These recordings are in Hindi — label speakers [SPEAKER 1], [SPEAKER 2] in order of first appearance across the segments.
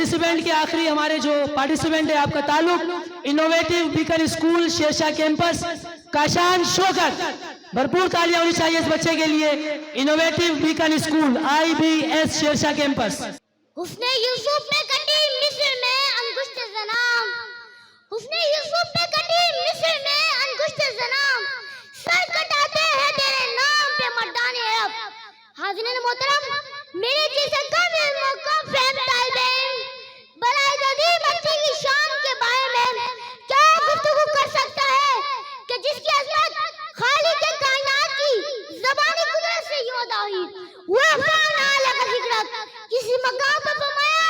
[SPEAKER 1] पार्टिसिपेंट के आखिरी हमारे जो पार्टिसिपेंट है, आपका ताल्लुक innovative beacon school Shershah campus Kashan Shaukat. भरपूर तालियां होनी चाहिए इस बच्चे के लिए। Innovative beacon school IBS Shershah campus.
[SPEAKER 2] हुस्ने यूसुफ पे कटी मिस्र में अंगुष्ठ ज़नाम, हुस्ने यूसुफ पे कटी मिस्र में अंगुष्ठ ज़नाम, सर कटाते हैं तेरे नाम पे मर्दाने अरब। हाज़िरीन मोहतरम, मेरे जैसे कम इल्म कम फहम तालिबे इल्म बलाए ज़दीद बच्चे की शान के बारे में क्या गुफ्तगू कर सकता है कि जिसकी अज़मत खालिक कायनात की ज़बान कुदरत से यूं अदा हुई। वो फ़ाना लगा ज़िक्रत किसी मकाम पर फरमाया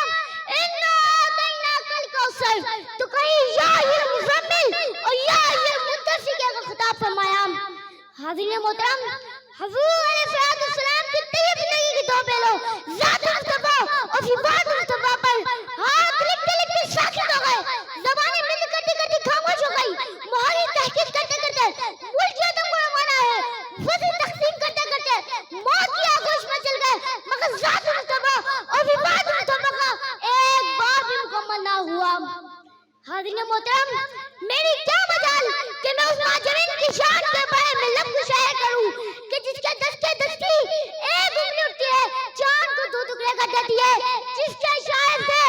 [SPEAKER 2] इन्ना अतैना कल कौसर, तो कहीं या ये मुज़म्मिल और या ये मुद्दस्सिर का खिताब फरमाया। हाज़िरीन मोहतरम, हुज़ूर अलैहिस्सलाम की तैयब ज़िंदगी के दो पहलू ज़ात मुस्तफ़ा और सिफ़ात मुस्तफ़ा पर हाथ लिखते लिखते साकित हो गए, ज़बानें मिल करते करते खामोश हो गई, मुहारी तहकीक करते करते मुल्क तुमको रवाना है, वज़न तक़सीम करते करते मौत की आगोश में चल गए, मगर ज़ात मुस्तफ़ा और सिफ़ात मुस्तफ़ा का एक बार भी मुकम्मल ना हुआ। हाज़िरीन मोहतरम, मेरी क्या मजाल कि मैं उस माजरीन की शान के बारे में लफ्ज़ शायर करूं कि जिसके दस्ते दस्ती एक उंगली उठती है चांद को दो टुकड़े कर देती है, जिसके शायर से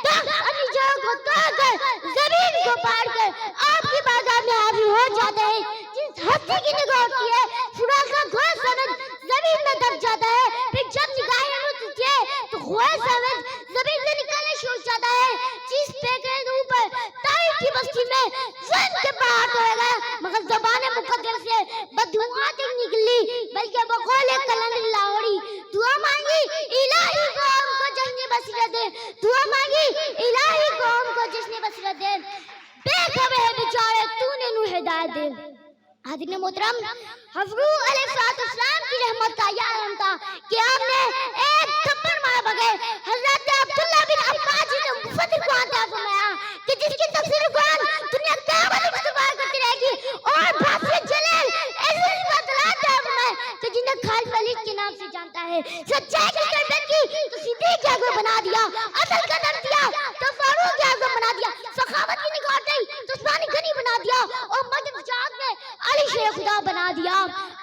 [SPEAKER 2] दस अपनी जड़ों को तोड़कर जमीन को पार कर आपकी बारगाह में हाजिर हो जाते हैं, जिस हस्ती की निगाह होती है खुदा का घोड़ा सनद जमीन में दब जाता है, फिर जब निगाहें उठती है तो घोड़ा सनद जमीन से निकलने शुरू हो जाता है, जिस पेकरे ऊपर तारीफ की बस्ती में ज़न के पहाड़ तोड़े गए, मगर ज़बान मुक़द्दर से बददुआ नहीं निकली बल्कि बकौल कलम लाहौरी। दुआ मांगी इलाही कौम को जश्न बसीरत दे, दुआ मांगी इलाही कौम को जश्न बसीरत दे, बेखबर है बेचारे तूने नूर हिदायत दे। हाज़िरीन मोहतरम, हुज़ूर अलैहिस्सलाम की रहमत का यह आलम था कि आपने एक थप्पड़ मारे बगैर हज़रत अब्दुल्ला बिन अब्बास जी ने मुफस्सिर कुरान का फरमाया कि जिसकी तफसीर कुरान दुनिया क़यामत तक इस्तेमाल करती रहेगी, और बादशाह जलील ऐसी बात लाता है कि जिन्हें खालिद वलीद के नाम से जानता है, सच्चाई की गर्दन की तो सिद्दीक़ के आगे बना दिया, अदल का दर दिया तो फारूक के आगे बना दिया, सखावत की निगाह दी तो उस्मानी गनी बना दिया, और मदद जात में अली शेर खुदा बना दिया।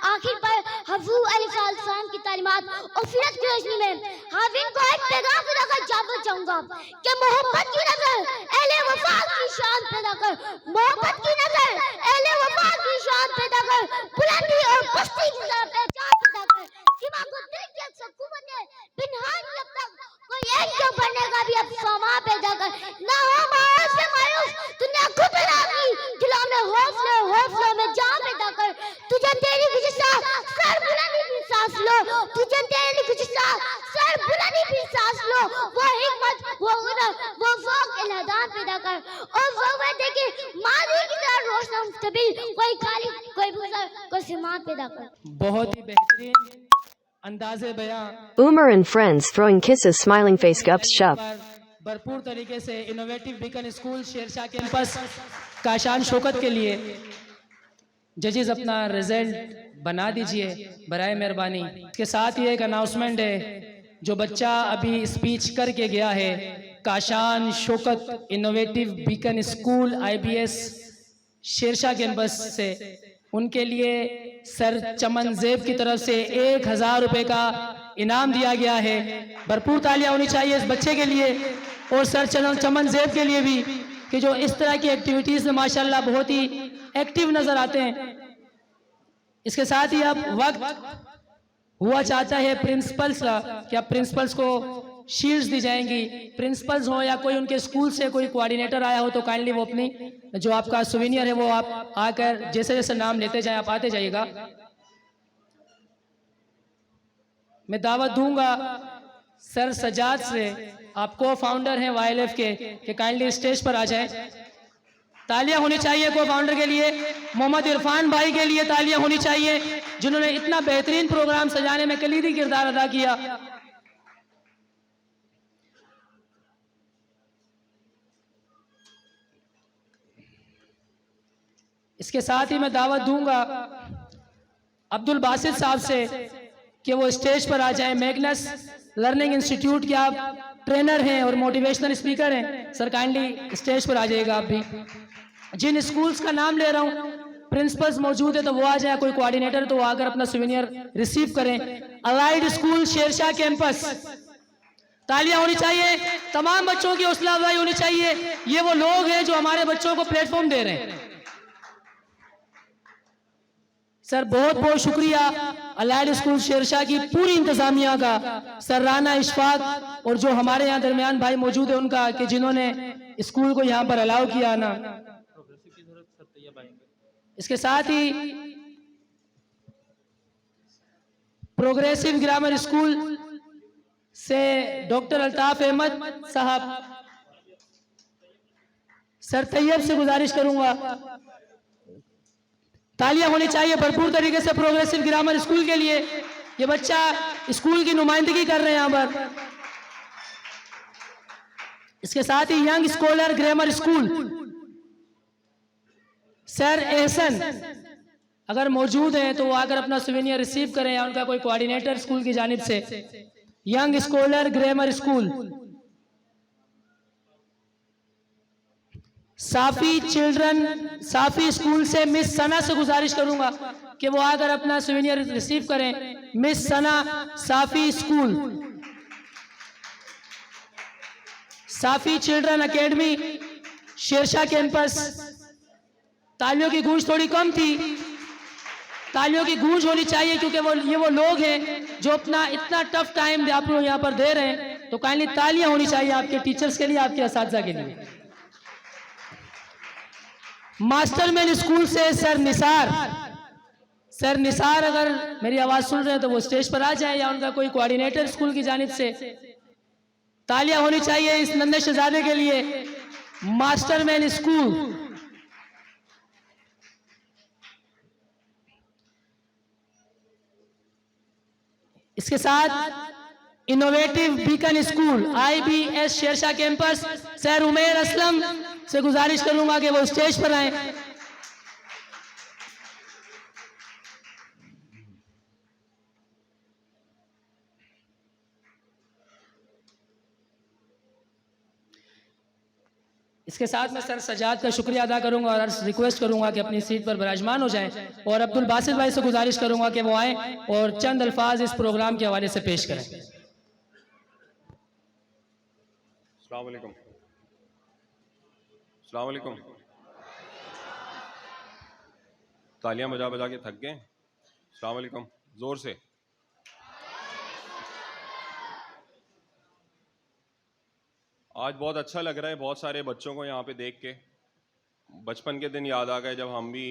[SPEAKER 2] आखिर पर हुज़ूर अलैहिस्सलाम की तालीमात और सीरत की रोशनी में हाज़िरीन को एक पैगाम देकर जाना चाहूंगा कि मोहब्बत की नजर अहले वफा की शान पैदा कर, मोहब्बत की नजर अहले वफा की शान पैदा कर, बुलंदी और पस्ती की पहचान पैदा कर, दिमाग को दिल की सुकून दे, बिनहाई जब तक कोई एक क्यों बनने का भी अब समा पैदा कर, ना हो मायूस से मायूस दुनिया खुद लागी, दिलों में हौसले हौसलों में जान पैदा कर, तुझे तेरी गुज़िशा सर बुलंदी भी सांस लो, तुझे तेरी गुज़िशा सर बुलंदी भी सांस लो, वो हिम्मत वो हुनर वो ज़ौक़ इल्हादान पैदा कर, और वो वहदे की मादी की तरह रोशन मुस्तबिल कोई खाली कोई बुज़र्ग कोई सिमान पैदा कर।
[SPEAKER 1] बहुत ही बेहतरीन अंदाज़े बयां
[SPEAKER 3] Umar and friends throwing kisses, smiling face, gups shup.
[SPEAKER 1] भरपूर तरीके से innovative beacon school Shershah campus Kashan Shaukat के लिए जजेस अपना रिजल्ट बना दीजिए बराए मेहरबानी। इसके साथ ही एक अनाउंसमेंट है, जो बच्चा अभी स्पीच करके गया है Kashan Shaukat innovative beacon school IBS Shershah campus से, उनके लिए सर चमन ज़ेब की तरफ से 1000 रुपये का इनाम दिया गया है। भरपूर तालियां होनी चाहिए इस बच्चे के लिए और सर चमन ज़ेब के लिए भी, कि जो इस तरह की एक्टिविटीज़ में माशाल्लाह बहुत ही एक्टिव नज़र आते हैं। इसके साथ ही अब वक्त हुआ चाहता है प्रिंसिपल्स का, कि अब प्रिंसिपल्स को शील्ड्स दी जाएंगी। प्रिंसिपल्स हो या कोई उनके स्कूल से कोई कोऑर्डिनेटर आया हो तो काइंडली वो अपनी जो आपका सुवेनियर है वो आप आकर जैसे जैसे नाम लेते जाएं आप आते जाइएगा। मैं दावत दूंगा सर सजाद से, आप को फाउंडर हैं YLF के, कि काइंडली स्टेज पर आ जाएं। तालियां होनी चाहिए को फाउंडर के लिए, मोहम्मद इरफान भाई के लिए तालियां होनी चाहिए जिन्होंने इतना बेहतरीन प्रोग्राम सजाने में कलीदी किरदार अदा किया। इसके साथ ही मैं दावत दूंगा अब्दुल बासित साहब से कि वो स्टेज पर आ जाए। मैग्नस लर्निंग इंस्टीट्यूट के आप ट्रेनर हैं और मोटिवेशनल स्पीकर हैं, सर काइंडली स्टेज पर आ जाइएगा आप भी। जिन स्कूल्स का नाम ले रहा हूँ, प्रिंसिपल्स मौजूद है तो वो आ जाए, कोई कोऑर्डिनेटर तो वो आकर अपना सुवेनियर रिसीव करें। अलाइड स्कूल शेरशाह कैंपस, तालियां होनी चाहिए, तमाम बच्चों की हौसला अफजाई होनी चाहिए। ये वो लोग हैं जो हमारे बच्चों को प्लेटफॉर्म दे रहे हैं। सर बहुत बहुत शुक्रिया अलाइड स्कूल शेरशाह की पूरी इंतजामिया का, सर राना इशफाक और जो हमारे यहाँ दरमियान भाई मौजूद है उनका, कि जिन्होंने स्कूल को यहाँ पर अलाउ किया ना। इसके साथ ही प्रोग्रेसिव ग्रामर स्कूल से डॉक्टर अल्ताफ अहमद साहब, सर तैयब से गुजारिश करूंगा, तालियां होनी चाहिए भरपूर तरीके से प्रोग्रेसिव ग्रामर स्कूल के लिए। ये बच्चा स्कूल की नुमाइंदगी कर रहे हैं यहाँ पर। इसके साथ ही young scholar grammar school, sir Ehsan अगर मौजूद हैं तो वो आकर अपना सुवेनियर रिसीव करें, या उनका कोई कोऑर्डिनेटर स्कूल की जानिब से। यंग स्कॉलर ग्रामर स्कूल, साफी चिल्ड्रन साफी स्कूल से मिस सना से गुजारिश करूंगा कि वो आकर अपना सुवेनियर रिसीव करें। मिस सना, साफी स्कूल, साफी चिल्ड्रन एकेडमी शेरशाह कैंपस। तालियों की गूंज थोड़ी कम थी, तालियों की गूंज होनी चाहिए क्योंकि ये वो लोग हैं जो अपना इतना टफ टाइम आप लोग यहाँ पर दे रहे हैं। तो काइंडली तालियां होनी चाहिए आपके टीचर्स के लिए, आपके असातिज़ा के लिए। मास्टरमैन स्कूल से सर निसार, सर निसार अगर मेरी आवाज सुन रहे हैं तो वो स्टेज पर आ जाए, या उनका कोई कोऑर्डिनेटर स्कूल की जानिब से। तालियां होनी चाहिए इस नन्हे शहजादे के लिए। मास्टरमैन स्कूल, इसके साथ innovative beacon school IBS Shershah campus, sir Umer Aslam से गुजारिश करूंगा कि वो स्टेज पर आए। इसके साथ मैं सर सजाद का शुक्रिया अदा करूंगा और रिक्वेस्ट करूंगा कि अपनी सीट पर विराजमान हो जाएं, और अब्दुल बासित भाई से गुजारिश करूंगा कि वो आए और चंद अल्फाज इस प्रोग्राम के हवाले से पेश करें।
[SPEAKER 4] अस्सलाम वालेकुम। अस्सलाम वालेकुम। तालियां बजा बजा के थक गए। अस्सलाम वालेकुम, जोर से। आज बहुत अच्छा लग रहा है बहुत सारे बच्चों को यहाँ पे देख के। बचपन के दिन याद आ गए जब हम भी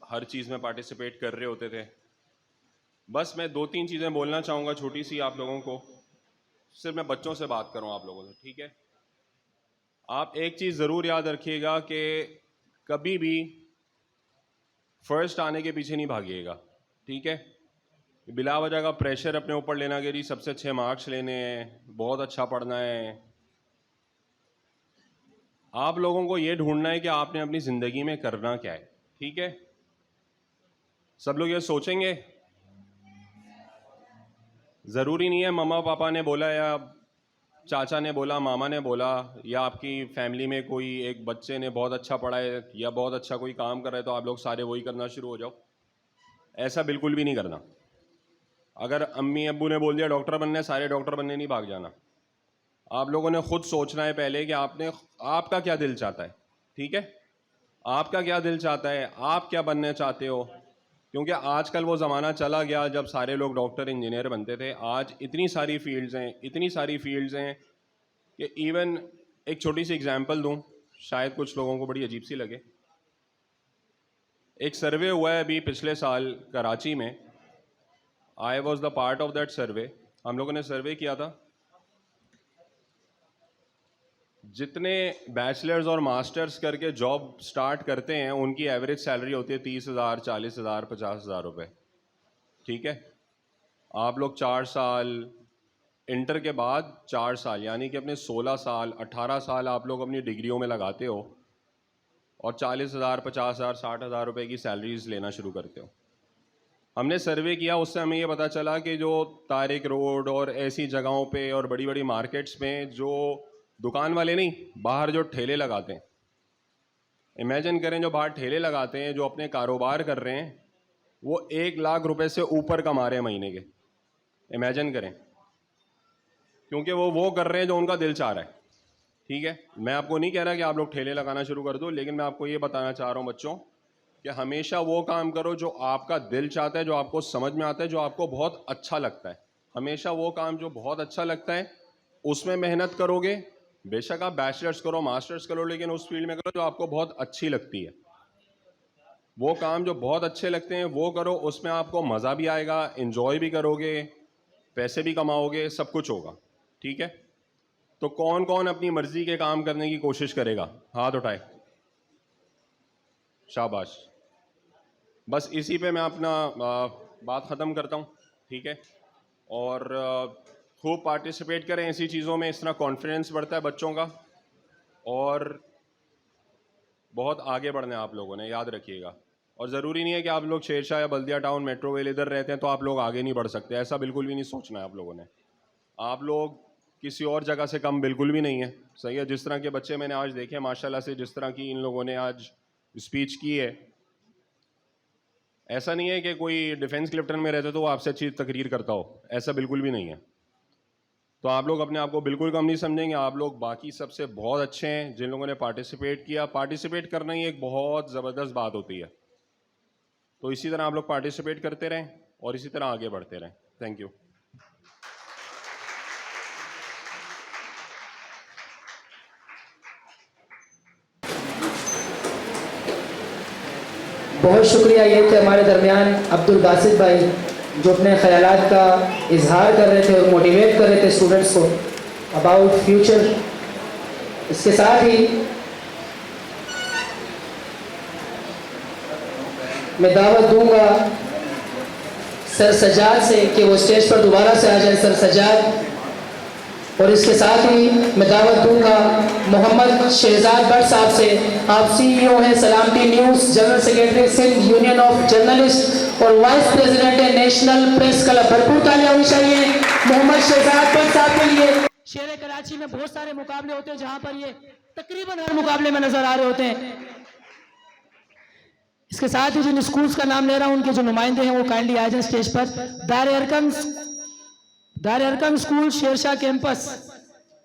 [SPEAKER 4] हर चीज़ में पार्टिसिपेट कर रहे होते थे। बस मैं 2-3 चीज़ें बोलना चाहूँगा छोटी सी आप लोगों को, सिर्फ मैं बच्चों से बात करूँ आप लोगों से, ठीक है। आप एक चीज़ ज़रूर याद रखिएगा कि कभी भी फर्स्ट आने के पीछे नहीं भागिएगा, ठीक है। बिला वजह का प्रेशर अपने ऊपर लेना कि जी सबसे अच्छे मार्क्स लेने हैं, बहुत अच्छा पढ़ना है। आप लोगों को ये ढूंढना है कि आपने अपनी ज़िंदगी में करना क्या है, ठीक है। सब लोग ये सोचेंगे, ज़रूरी नहीं है मम्मा पापा ने बोला या चाचा ने बोला, मामा ने बोला, या आपकी फैमिली में कोई एक बच्चे ने बहुत अच्छा पढ़ा है या बहुत अच्छा कोई काम कर रहा है तो आप लोग सारे वही करना शुरू हो जाओ। ऐसा बिल्कुल भी नहीं करना। अगर अम्मी अब्बू ने बोल दिया डॉक्टर बनना है, सारे डॉक्टर बनने नहीं भाग जाना। आप लोगों ने खुद सोचना है पहले कि आपका क्या दिल चाहता है, ठीक है। आपका क्या दिल चाहता है, आप क्या बनना चाहते हो, क्योंकि आजकल वो ज़माना चला गया जब सारे लोग डॉक्टर इंजीनियर बनते थे। आज इतनी सारी फील्ड्स हैं कि इवन एक छोटी सी एग्जांपल दूं, शायद कुछ लोगों को बड़ी अजीब सी लगे। एक सर्वे हुआ है अभी पिछले साल कराची में, I was the part of that survey. हम लोगों ने सर्वे किया था, जितने बैचलर्स और मास्टर्स करके जॉब स्टार्ट करते हैं उनकी एवरेज सैलरी होती है 30,000, 40,000, 50,000 रुपये, ठीक है। आप लोग 4 साल इंटर के बाद 4 साल यानी कि अपने 16 साल 18 साल आप लोग अपनी डिग्रियों में लगाते हो और 40,000, 50,000, 60,000 रुपये की सैलरीज लेना शुरू करते हो। हमने सर्वे किया, उससे हमें ये पता चला कि जो तारिक रोड और ऐसी जगहों पे और बड़ी बड़ी मार्केट्स में जो दुकान वाले नहीं, बाहर जो ठेले लगाते हैं, इमेजिन करें जो बाहर ठेले लगाते हैं, जो अपने कारोबार कर रहे हैं, वो 1 लाख रुपए से ऊपर कमा रहे हैं महीने के। इमेजिन करें, क्योंकि वो कर रहे हैं जो उनका दिल चाह रहा है। ठीक है, मैं आपको नहीं कह रहा कि आप लोग ठेले लगाना शुरू कर दो, लेकिन मैं आपको ये बताना चाह रहा हूँ बच्चों कि हमेशा वो काम करो जो आपका दिल चाहता है, जो आपको समझ में आता है, जो आपको बहुत अच्छा लगता है। हमेशा वो काम जो बहुत अच्छा लगता है उसमें मेहनत करोगे। बेशक आप बैचलर्स करो, मास्टर्स करो, लेकिन उस फील्ड में करो जो आपको बहुत अच्छी लगती है। वो काम जो बहुत अच्छे लगते हैं वो करो, उसमें आपको मज़ा भी आएगा, इंजॉय भी करोगे, पैसे भी कमाओगे, सब कुछ होगा। ठीक है, तो कौन कौन अपनी मर्जी के काम करने की कोशिश करेगा? हाथ उठाए, शाबाश। बस इसी पे मैं अपना बात ख़त्म करता हूँ। ठीक है, और खूब पार्टिसिपेट करें ऐसी चीज़ों में, इस तरह कॉन्फिडेंस बढ़ता है बच्चों का, और बहुत आगे बढ़ना है आप लोगों ने, याद रखिएगा। और ज़रूरी नहीं है कि आप लोग शेरशाह या बल्दिया टाउन, मेट्रो वेल इधर रहते हैं तो आप लोग आगे नहीं बढ़ सकते, ऐसा बिल्कुल भी नहीं सोचना है आप लोगों ने। आप लोग किसी और जगह से कम बिल्कुल भी नहीं है, सही है। जिस तरह के बच्चे मैंने आज देखे माशाल्लाह से, जिस तरह की इन लोगों ने आज स्पीच की है, ऐसा नहीं है कि कोई डिफेंस क्लिफ्टन में रहते तो वो आपसे अच्छी तकरीर करता हो, ऐसा बिल्कुल भी नहीं है। तो आप लोग अपने आप को बिल्कुल कम नहीं समझेंगे, आप लोग बाकी सबसे बहुत अच्छे हैं। जिन लोगों ने पार्टिसिपेट किया, पार्टिसिपेट करना ही एक बहुत ज़बरदस्त बात होती है। तो इसी तरह आप लोग पार्टिसिपेट करते रहें और इसी तरह आगे बढ़ते रहें। Thank you.
[SPEAKER 1] बहुत शुक्रिया। ये थे हमारे दरमियान अब्दुल बासित भाई, जो अपने ख्यालात का इजहार कर रहे थे और मोटिवेट कर रहे थे स्टूडेंट्स को अबाउट फ्यूचर। इसके साथ ही मैं दावत दूंगा सर सज्जाद से कि वो स्टेज पर दोबारा से आ जाए, सर सज्जाद। और इसके साथ ही मैं दावत दूंगा मोहम्मद शहजाद भट्ट साहब से। आप सीईओ हैं Salamati news, general secretary Sindh union of journalist और वाइस प्रेसिडेंट है नेशनल प्रेस क्लब। भरपूर तालियां होनी चाहिए मोहम्मद शहजाद भट्ट साहब के लिए। शेर कराची में बहुत सारे मुकाबले होते हैं जहां पर ये तकरीबन हर मुकाबले में नजर आ रहे होते हैं। इसके साथ ही जिन स्कूल्स का नाम ले रहा हूं, उनके जो नुमाइंदे हैं वो काइंडली आ जाए स्टेज पर। Dar Arqam school Shershah campus,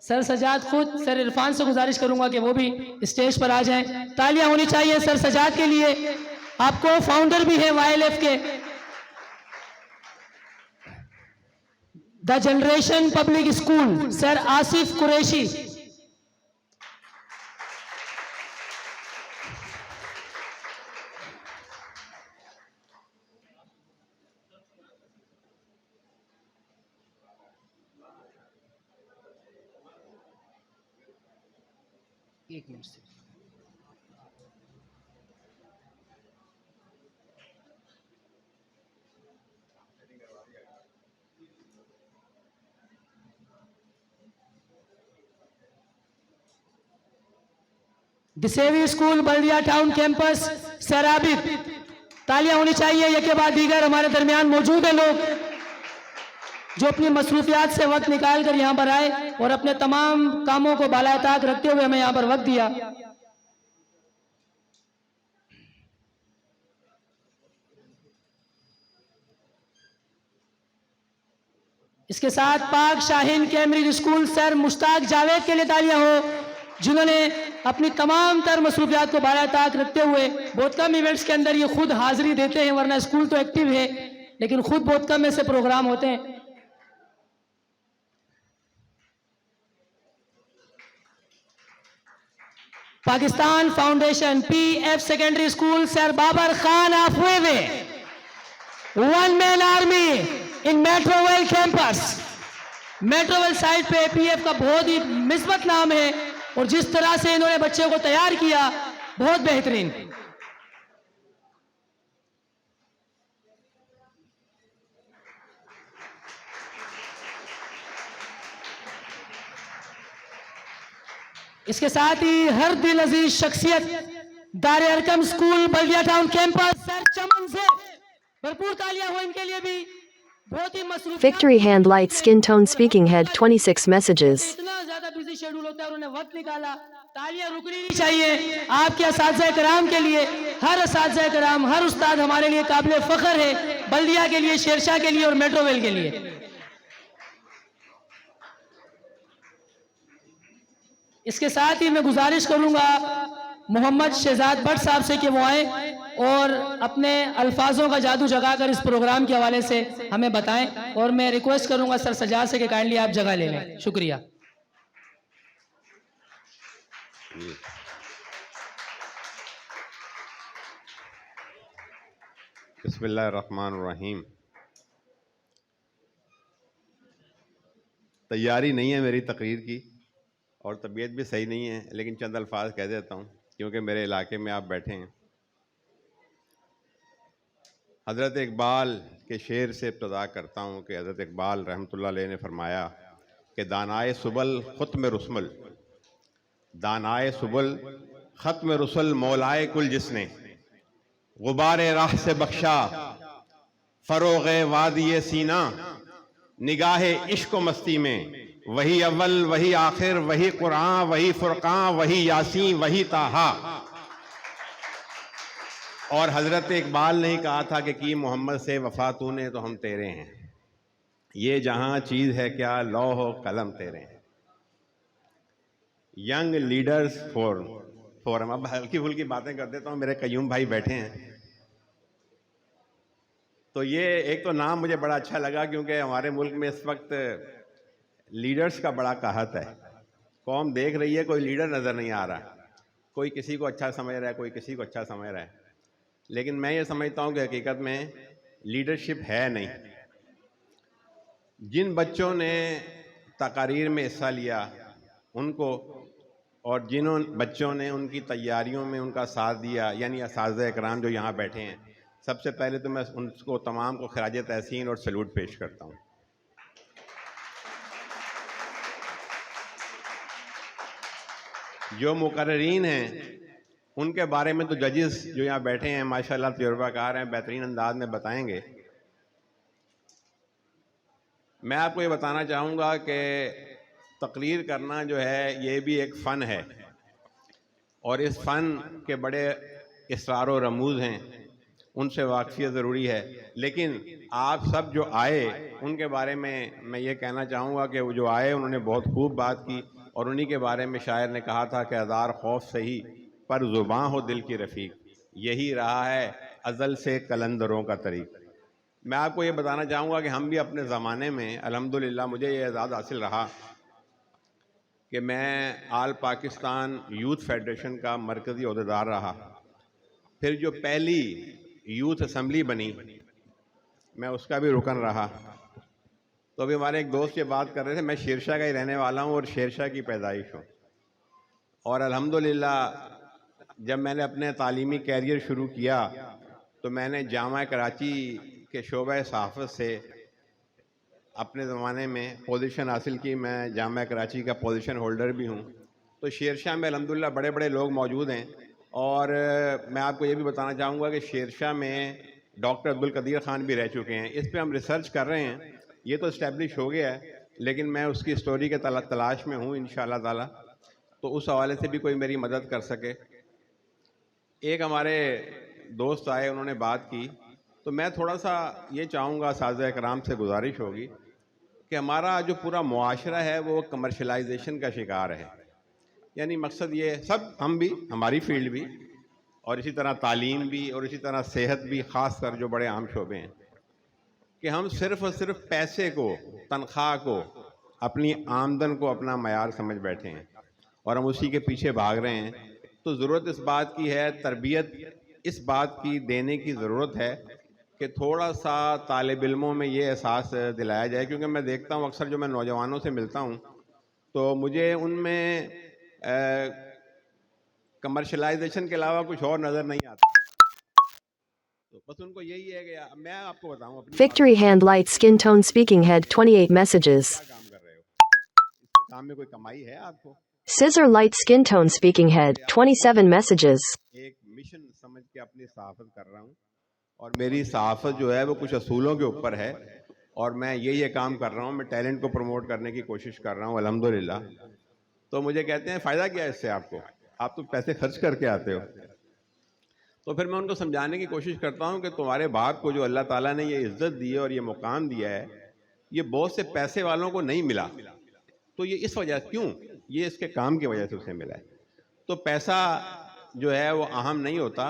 [SPEAKER 1] sir Sajjad खुद, सर इरफान से गुजारिश करूंगा कि वो भी स्टेज पर आ जाएं। तालियां होनी चाहिए सर सजाद के लिए। आपको फाउंडर भी है YLF के। The generation public school, sir Asif Qureshi. एक मिनट से दिसेवी school Baldia town campus, sir Abid. तालियां होनी चाहिए। ये के बाद दीगर हमारे दरमियान मौजूद है लोग जो अपनी मसरूफियात से वक्त निकाल कर यहाँ पर आए और अपने तमाम कामों को बाला ताक रखते हुए हमें यहाँ पर वक्त दिया। इसके साथ पाक Shaheen Cambridge school, sir Mushtaq Javed के लिए तालियां हो, जिन्होंने अपनी तमाम तर मसरूफियात को बाला ताक रखते हुए बहुत कम इवेंट्स के अंदर ये खुद हाजिरी देते हैं, वरना स्कूल तो एक्टिव है लेकिन खुद बहुत कम ऐसे प्रोग्राम होते हैं। Pakistan foundation PF secondary school, sir Babar Khan आफवेवे। One man army in Metroville campus. Metroville site पे PF का बहुत ही मिस्बत नाम है और जिस तरह से इन्होंने बच्चे को तैयार किया, बहुत बेहतरीन। इसके साथ ही हर दिल अजीज शख्सियत दार Arqam school Baldia town campus, sir चमन से भरपूर तालियां हो इनके लिए भी। बहुत ही मसरूफ
[SPEAKER 3] Victory Hand Light Skin Tone Speaking Head 26 messages.
[SPEAKER 1] इतना ज्यादा बिजी शेड्यूल होता है, उन्होंने वक्त निकाला। तालियां रुकनी नहीं चाहिए आपके असातिज़ा कराम के लिए। हर असातिज़ा कराम, हर उस्ताद हमारे लिए काबिल फख्र है, बल्दिया के लिए, शेरशाह के लिए और मेट्रोवेल के लिए। इसके साथ ही मैं गुजारिश करूंगा मोहम्मद शहजाद भट्ट साहब से कि वो आए और अपने अल्फाजों का जादू जगाकर इस प्रोग्राम के हवाले से हमें बताएं। और मैं रिक्वेस्ट करूंगा सर सजाद से कि काइंडली आप जगह ले लें। शुक्रिया।
[SPEAKER 5] बिस्मिल्लाहिर्रहमानिर्रहीम। तैयारी नहीं है मेरी तकरीर की और तबीयत भी सही नहीं है, लेकिन चंद अल्फाज कह देता हूँ क्योंकि मेरे इलाके में आप बैठे हैं। हज़रत इकबाल के शेर से इब्तिदा करता हूँ कि हज़रत इकबाल रहमतुल्लाह अलैह ने फरमाया कि दानाए सुबल ख़ुत्म रुस्मल, दानाए सुबल ख़त्म रुसल मौलाए कुल जिसने गुबारे राह से बख्शा फ़रोग़े वादिये सीना, निगाहे इश्क मस्ती में वही अव्वल वही आखिर वही कुरान वही फुरकान वही यासीन वही ताहा। और हज़रत इकबाल ने ही कहा था कि की मोहम्मद से वफ़ा तूने तो हम तेरे हैं, ये जहां चीज़ है क्या लौह कलम तेरे हैं। Young leaders forum. अब हल्की फुल्की बातें कर देता हूँ, मेरे कयूम भाई बैठे हैं। तो ये एक तो नाम मुझे बड़ा अच्छा लगा क्योंकि हमारे मुल्क में इस वक्त लीडर्स का बड़ा कहत है। कौम देख रही है, कोई लीडर नज़र नहीं आ रहा। कोई किसी को अच्छा समझ रहा है, कोई किसी को अच्छा समझ रहा है, लेकिन मैं ये समझता हूँ कि हकीकत में लीडरशिप है नहीं। जिन बच्चों ने तकारीर में हिस्सा लिया उनको, और जिन बच्चों ने उनकी तैयारियों में उनका साथ दिया, यानी असातिज़ा इकराम जो यहाँ बैठे हैं, सबसे पहले तो मैं उनको तमाम को खिराज तहसीन और सैल्यूट पेश करता हूँ। जो मुकर्रीन हैं उनके बारे में तो जजेस जो यहाँ बैठे हैं माशाल्लाह तजुर्बाकार हैं, बेहतरीन अंदाज में बताएंगे। मैं आपको ये बताना चाहूँगा कि तकरीर करना जो है ये भी एक फ़न है और इस फ़न के बड़े इसरार और रमूज़ हैं, उनसे वाक़फ़ियत ज़रूरी है। लेकिन आप सब जो आए उनके बारे में मैं ये कहना चाहूँगा कि वो जो आए उन्होंने बहुत खूब बात की और उन्हीं के बारे में शायर ने कहा था कि हज़ार खौफ सही पर ज़ुबां हो दिल की रफ़ीक, यही रहा है अज़ल से कलंदरों का तरीक़। मैं आपको ये बताना चाहूँगा कि हम भी अपने ज़माने में अल्हम्दुलिल्लाह मुझे ये एज़ाज़ हासिल रहा कि मैं आल पाकिस्तान यूथ फेडरेशन का मरकज़ी अहदेदार रहा। फिर जो पहली यूथ असम्बली बनी मैं उसका भी रुकन रहा। तो अभी हमारे एक दोस्त ये बात कर रहे थे, मैं शेरशाह का ही रहने वाला हूँ और शेरशाह की पैदाइश हूँ। और अल्हम्दुलिल्लाह जब मैंने अपने तालीमी कैरियर शुरू किया तो मैंने जामा कराची के शोबा सहाफ़त से अपने ज़माने में पोजीशन हासिल की। मैं जामा कराची का पोजीशन होल्डर भी हूँ। तो शेरशाह में अल्हम्दुलिल्लाह बड़े बड़े लोग मौजूद हैं। और मैं आपको ये भी बताना चाहूँगा कि शेरशाह में डॉक्टर अब्दुल कदीर ख़ान भी रह चुके हैं। इस पे हम रिसर्च कर रहे हैं, ये तो इस्टेब्लिश हो गया है, लेकिन मैं उसकी स्टोरी के तलाश में हूँ इंशाअल्लाह ताला। तो उस हवाले से भी कोई मेरी मदद कर सके। एक हमारे दोस्त आए, उन्होंने बात की, तो मैं थोड़ा सा ये चाहूँगा, साज़ा इकराम से गुजारिश होगी कि हमारा जो पूरा मुआशरा है वो कमर्शलाइजेशन का शिकार है। यानी मकसद ये सब, हम भी, हमारी फील्ड भी, और इसी तरह तालीम भी, और इसी तरह सेहत भी, ख़ास कर जो बड़े आम शोबे हैं, कि हम सिर्फ़ और सिर्फ पैसे को, तनख्वाह को, अपनी आमदन को अपना मयार समझ बैठे हैं और हम उसी के पीछे भाग रहे हैं। तो ज़रूरत इस बात की है, तरबियत इस बात की देने की ज़रूरत है कि थोड़ा सा तालिब इल्मों में ये एहसास दिलाया जाए। क्योंकि मैं देखता हूँ अक्सर जो मैं नौजवानों से मिलता हूँ तो मुझे उनमें कमर्शलाइजेशन के अलावा कुछ और नज़र नहीं आता। तो बस उनको यही है कि मैं आपको बताऊँ अपनी
[SPEAKER 3] Victory Hand Light Skin Tone Speaking Head 28 messages.
[SPEAKER 5] क्या काम कर रहे हो, इस काम में कोई कमाई है आपको?
[SPEAKER 3] Scissor Light Skin Tone Speaking Head 27 messages.
[SPEAKER 5] एक मिशन समझ के अपनी सहाफ़त कर रहा हूँ और मेरी सहाफ़त जो है वो कुछ असूलों के ऊपर है, और मैं ये काम कर रहा हूँ, मैं टैलेंट को प्रमोट करने की कोशिश कर रहा हूँ अल्हम्दुलिल्लाह। तो मुझे कहते हैं फ़ायदा क्या है इससे आपको, आप तो पैसे खर्च करके आते हो। तो फिर मैं उनको समझाने की कोशिश करता हूँ कि तुम्हारे बाप को जो अल्लाह ताला ने ये इज़्ज़त दी है और ये मुकाम दिया है, ये बहुत से पैसे वालों को नहीं मिला। तो ये इस वजह क्यों, ये इसके काम की वजह से उसे मिला है। तो पैसा जो है वो अहम नहीं होता,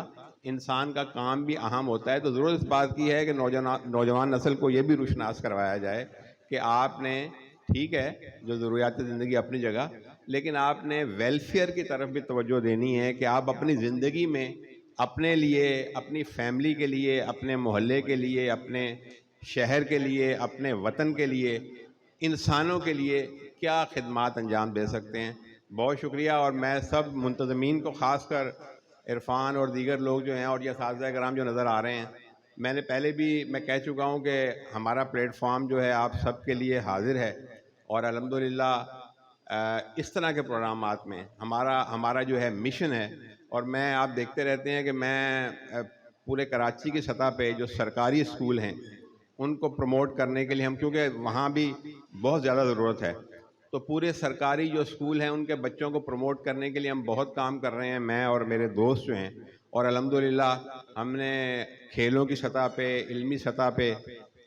[SPEAKER 5] इंसान का काम भी अहम होता है। तो ज़रूरत इस बात की है कि नौजवान नस्ल को ये भी रुशनास करवाया जाए कि आपने, ठीक है, जो ज़रूरियात ज़िंदगी अपनी जगह, लेकिन आपने वेलफेयर की तरफ भी तवज्जो देनी है कि आप अपनी ज़िंदगी में अपने लिए, अपनी फैमिली के लिए, अपने मोहल्ले के लिए, अपने शहर के लिए, अपने वतन के लिए, इंसानों के लिए क्या खिदमात अंजाम दे सकते हैं। बहुत शुक्रिया। और मैं सब मुंतज़मीन को, ख़ासकर इरफान और दीगर लोग जो हैं और ये असातिज़ा कराम जो नज़र आ रहे हैं, मैंने पहले भी मैं कह चुका हूँ कि हमारा प्लेटफॉर्म जो है आप सब के लिए हाजिर है, और अल्हम्दुलिल्लाह इस तरह के प्रोग्रामात में हमारा जो है मिशन है। और मैं, आप देखते रहते हैं कि मैं पूरे कराची की सतह पे जो सरकारी स्कूल हैं उनको प्रमोट करने के लिए हम, क्योंकि वहाँ भी बहुत ज़्यादा ज़रूरत है, तो पूरे सरकारी जो स्कूल हैं उनके बच्चों को प्रमोट करने के लिए हम बहुत काम कर रहे हैं, मैं और मेरे दोस्त जो हैं। और अल्हम्दुलिल्लाह हमने खेलों की सतह पे, इल्मी सतह पे,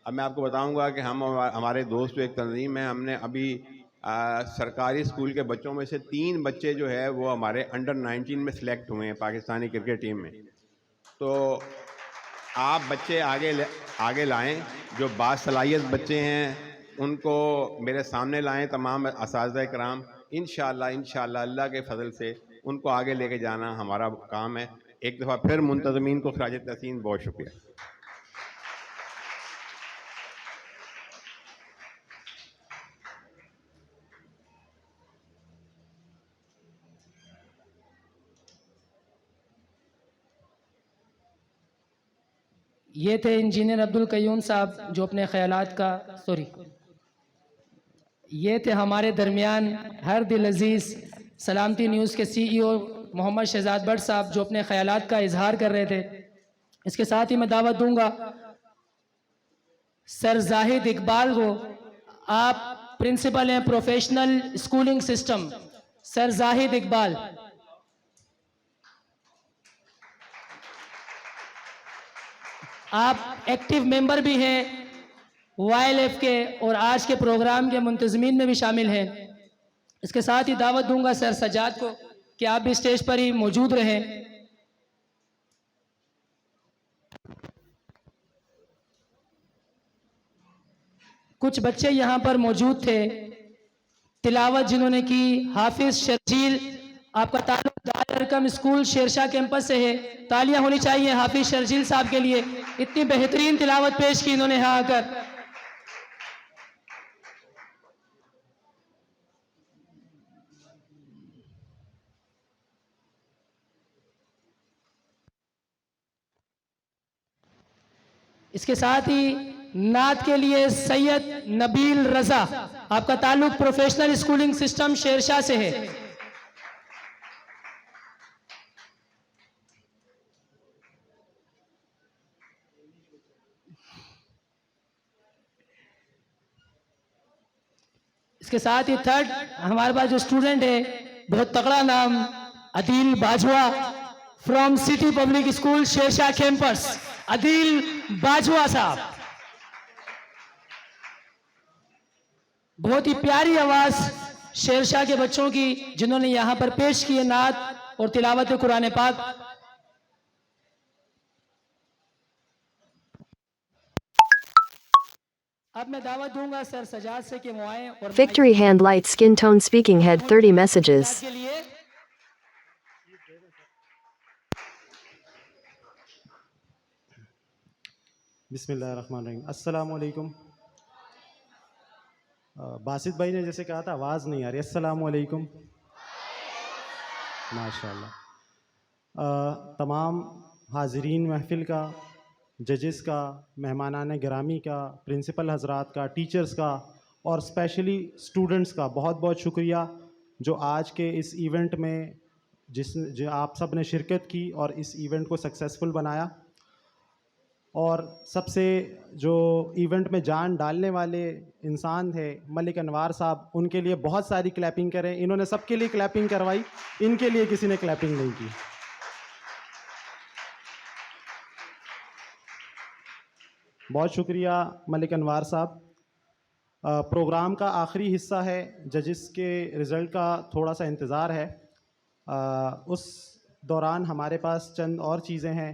[SPEAKER 5] अब मैं आपको बताऊंगा कि हमारे दोस्त जो एक तंजीम है, हमने अभी सरकारी स्कूल के बच्चों में से 3 बच्चे जो है वो हमारे अंडर 19 में सिलेक्ट हुए हैं पाकिस्तानी क्रिकेट टीम में। तो आप बच्चे आगे लाएं, जो बासलाहियत बच्चे हैं उनको मेरे सामने लाएं, तमाम असातिज़ा कराम। इंशाअल्लाह अल्लाह के फजल से उनको आगे लेके जाना हमारा काम है। एक दफ़ा फिर मुंतज़मीन को खराज तहसीन बहुत शुक्रिया।
[SPEAKER 1] ये थे इंजीनियर अब्दुल कयूम साहब जो अपने ख्यालात का ये थे हमारे दरमियान हर दिल अजीज़ सलामती न्यूज़ के CEO मोहम्मद शहजाद बट साहब जो अपने ख्यालात का इजहार कर रहे थे। इसके साथ ही मैं दावत दूंगा सर जाहिद इकबाल को, आप प्रिंसिपल हैं professional schooling system, sir Zahid Iqbal. आप एक्टिव मेंबर भी हैं YLF के और आज के प्रोग्राम के मुंतज़मीन में भी शामिल हैं। इसके साथ ही दावत दूंगा सर सजाद को कि आप भी स्टेज पर ही मौजूद रहें। कुछ बच्चे यहाँ पर मौजूद थे तिलावत जिन्होंने की, हाफिज शर्जील, आपका ताल्लुक दारुल अरकम स्कूल शेरशाह कैंपस से है, तालियां होनी चाहिए हाफिज शर्जील साहब के लिए, इतनी बेहतरीन तिलावत पेश की इन्होंने यहाँ आकर। इसके साथ ही नात के लिए सैयद नबील रजा, आपका ताल्लुक प्रोफेशनल स्कूलिंग सिस्टम शेरशाह से है। इसके साथ ही थर्ड हमारे पास जो स्टूडेंट है, बहुत तगड़ा नाम, Adeel Bajwa from city public school Shershah campus, Adeel Bajwa साहब। बहुत ही प्यारी आवाज शेरशाह के बच्चों की जिन्होंने यहां पर पेश की है नात और तिलावत कुरान पाक। अब मैं दावत दूंगा सर सजाद से कि वो आए और
[SPEAKER 3] Victory Hand Light Skin Tone Speaking Head 30 messages.
[SPEAKER 1] के लिए
[SPEAKER 6] बिस्मिल्लाहिर्रहमानिर्रहीम। अस्सलाम वालेकुम। बासित भाई ने जैसे कहा था आवाज़ नहीं आ रही। अस्सलाम वालेकुम। माशाल्लाह। तमाम हाज़रीन महफ़िल का, जजेस का, मेहमानान गिरामी का, प्रिंसिपल हज़रात का, टीचर्स का और स्पेशली स्टूडेंट्स का बहुत बहुत शुक्रिया जो आज के इस इवेंट में जो आप सब ने शिरकत की और इस इवेंट को सक्सेसफुल बनाया। और सबसे जो इवेंट में जान डालने वाले इंसान थे मलिक अनवार साहब, उनके लिए बहुत सारी क्लैपिंग करें। इन्होंने सबके लिए क्लैपिंग करवाई, इनके लिए किसी ने क्लैपिंग नहीं की। बहुत शुक्रिया मलिक अनवार साहब। प्रोग्राम का आखिरी हिस्सा है, जजेस के रिज़ल्ट का थोड़ा सा इंतज़ार है। उस दौरान हमारे पास चंद और चीज़ें हैं,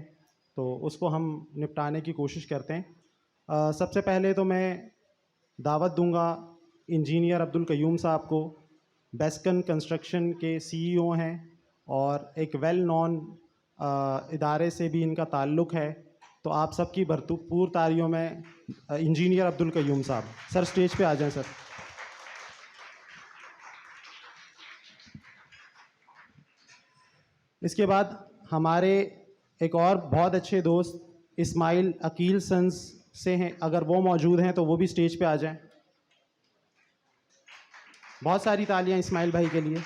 [SPEAKER 6] तो उसको हम निपटाने की कोशिश करते हैं। सबसे पहले तो मैं दावत दूंगा इंजीनियर अब्दुल कयूम साहब को। बेस्कन कंस्ट्रक्शन के सीईओ हैं और एक वेल नॉन इदारे से भी इनका ताल्लुक़ है, तो आप सबकी भरपूर तालियों में इंजीनियर अब्दुल कयूम साहब, सर स्टेज पे आ जाएं सर। इसके बाद हमारे एक और बहुत अच्छे दोस्त इस्माइल अकील सन्स से हैं, अगर वो मौजूद हैं तो वो भी स्टेज पे आ जाएं। बहुत सारी तालियां इस्माइल भाई के लिए।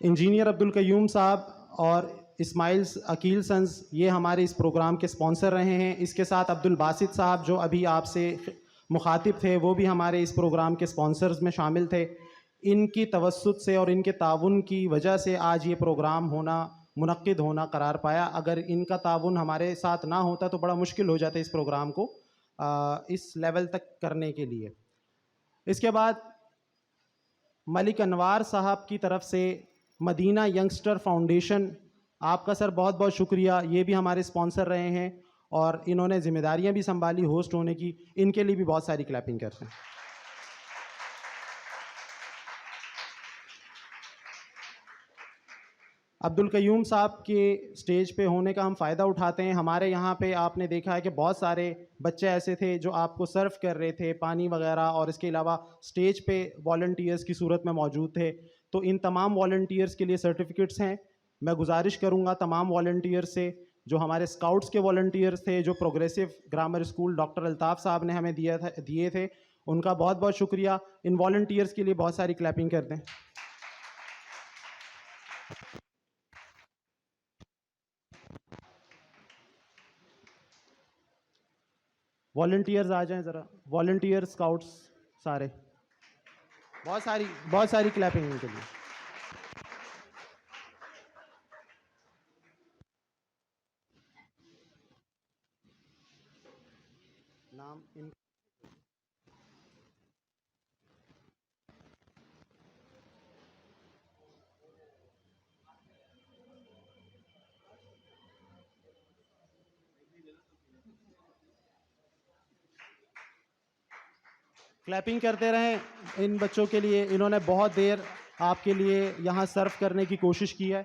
[SPEAKER 6] इंजीनियर अब्दुल कयूम साहब और इस्माइल अकील सन्स ये हमारे इस प्रोग्राम के स्पॉन्सर रहे हैं। इसके साथ अब्दुल बासित साहब जो अभी आपसे मुखातिब थे, वो भी हमारे इस प्रोग्राम के स्पॉन्सर्स में शामिल थे। इनकी तवस्सुत से और इनके ताउन की वजह से आज ये प्रोग्राम मुनक्किद होना करार पाया। अगर इनका ताउन हमारे साथ ना होता तो बड़ा मुश्किल हो जाता इस प्रोग्राम को इस लेवल तक करने के लिए। इसके बाद मलिक अनवार साहब की तरफ से मदीना यंगस्टर फाउंडेशन, आपका सर बहुत बहुत शुक्रिया। ये भी हमारे स्पॉन्सर रहे हैं और इन्होंने जिम्मेदारियां भी संभाली होस्ट होने की, इनके लिए भी बहुत सारी क्लैपिंग करते हैं। अब्दुल कयूम साहब के स्टेज पे होने का हम फ़ायदा उठाते हैं। हमारे यहाँ पे आपने देखा है कि बहुत सारे बच्चे ऐसे थे जो आपको सर्व कर रहे थे पानी वगैरह, और इसके अलावा स्टेज पे वॉलंटियर्स की सूरत में मौजूद थे। तो इन तमाम वॉलंटियर्स के लिए सर्टिफिकेट्स हैं। मैं गुजारिश करूँगा तमाम वॉलंटियर्स से, जो हमारे स्काउट्स के वॉलंटियर्स थे, जो progressive grammar school doctor Altaf साहब ने हमें दिए थे, उनका बहुत बहुत शुक्रिया। इन वॉलंटियर्स के लिए बहुत सारी क्लैपिंग कर दें। वॉलंटियर्स आ जाएं ज़रा, वॉलंटियर स्काउट्स सारे, बहुत सारी क्लैपिंग इनके लिए। नाम इन क्लैपिंग करते रहें इन बच्चों के लिए। इन्होंने बहुत देर आपके लिए यहाँ सर्व करने की कोशिश की है।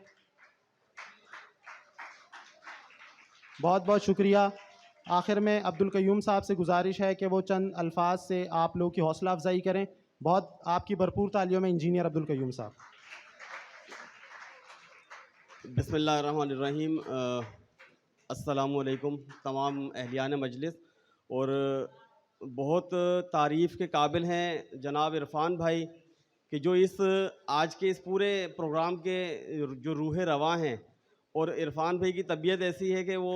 [SPEAKER 6] बहुत बहुत शुक्रिया। आखिर में अब्दुल कयूम साहब से गुजारिश है कि वो चंद अल्फाज से आप लोगों की हौसला अफजाई करें। बहुत आपकी भरपूर तालियों में इंजीनियर अब्दुल कयूम साहब।
[SPEAKER 7] बिस्मिल्लाहिर्रहमानिर्रहीम। अस्सलामुअलैकुम तमाम अहलियान मजलिस, और बहुत तारीफ़ के काबिल हैं जनाब इरफ़ान भाई कि जो इस आज के इस पूरे प्रोग्राम के जो रूह रवां हैं, और इरफ़ान भाई की तबीयत ऐसी है कि वो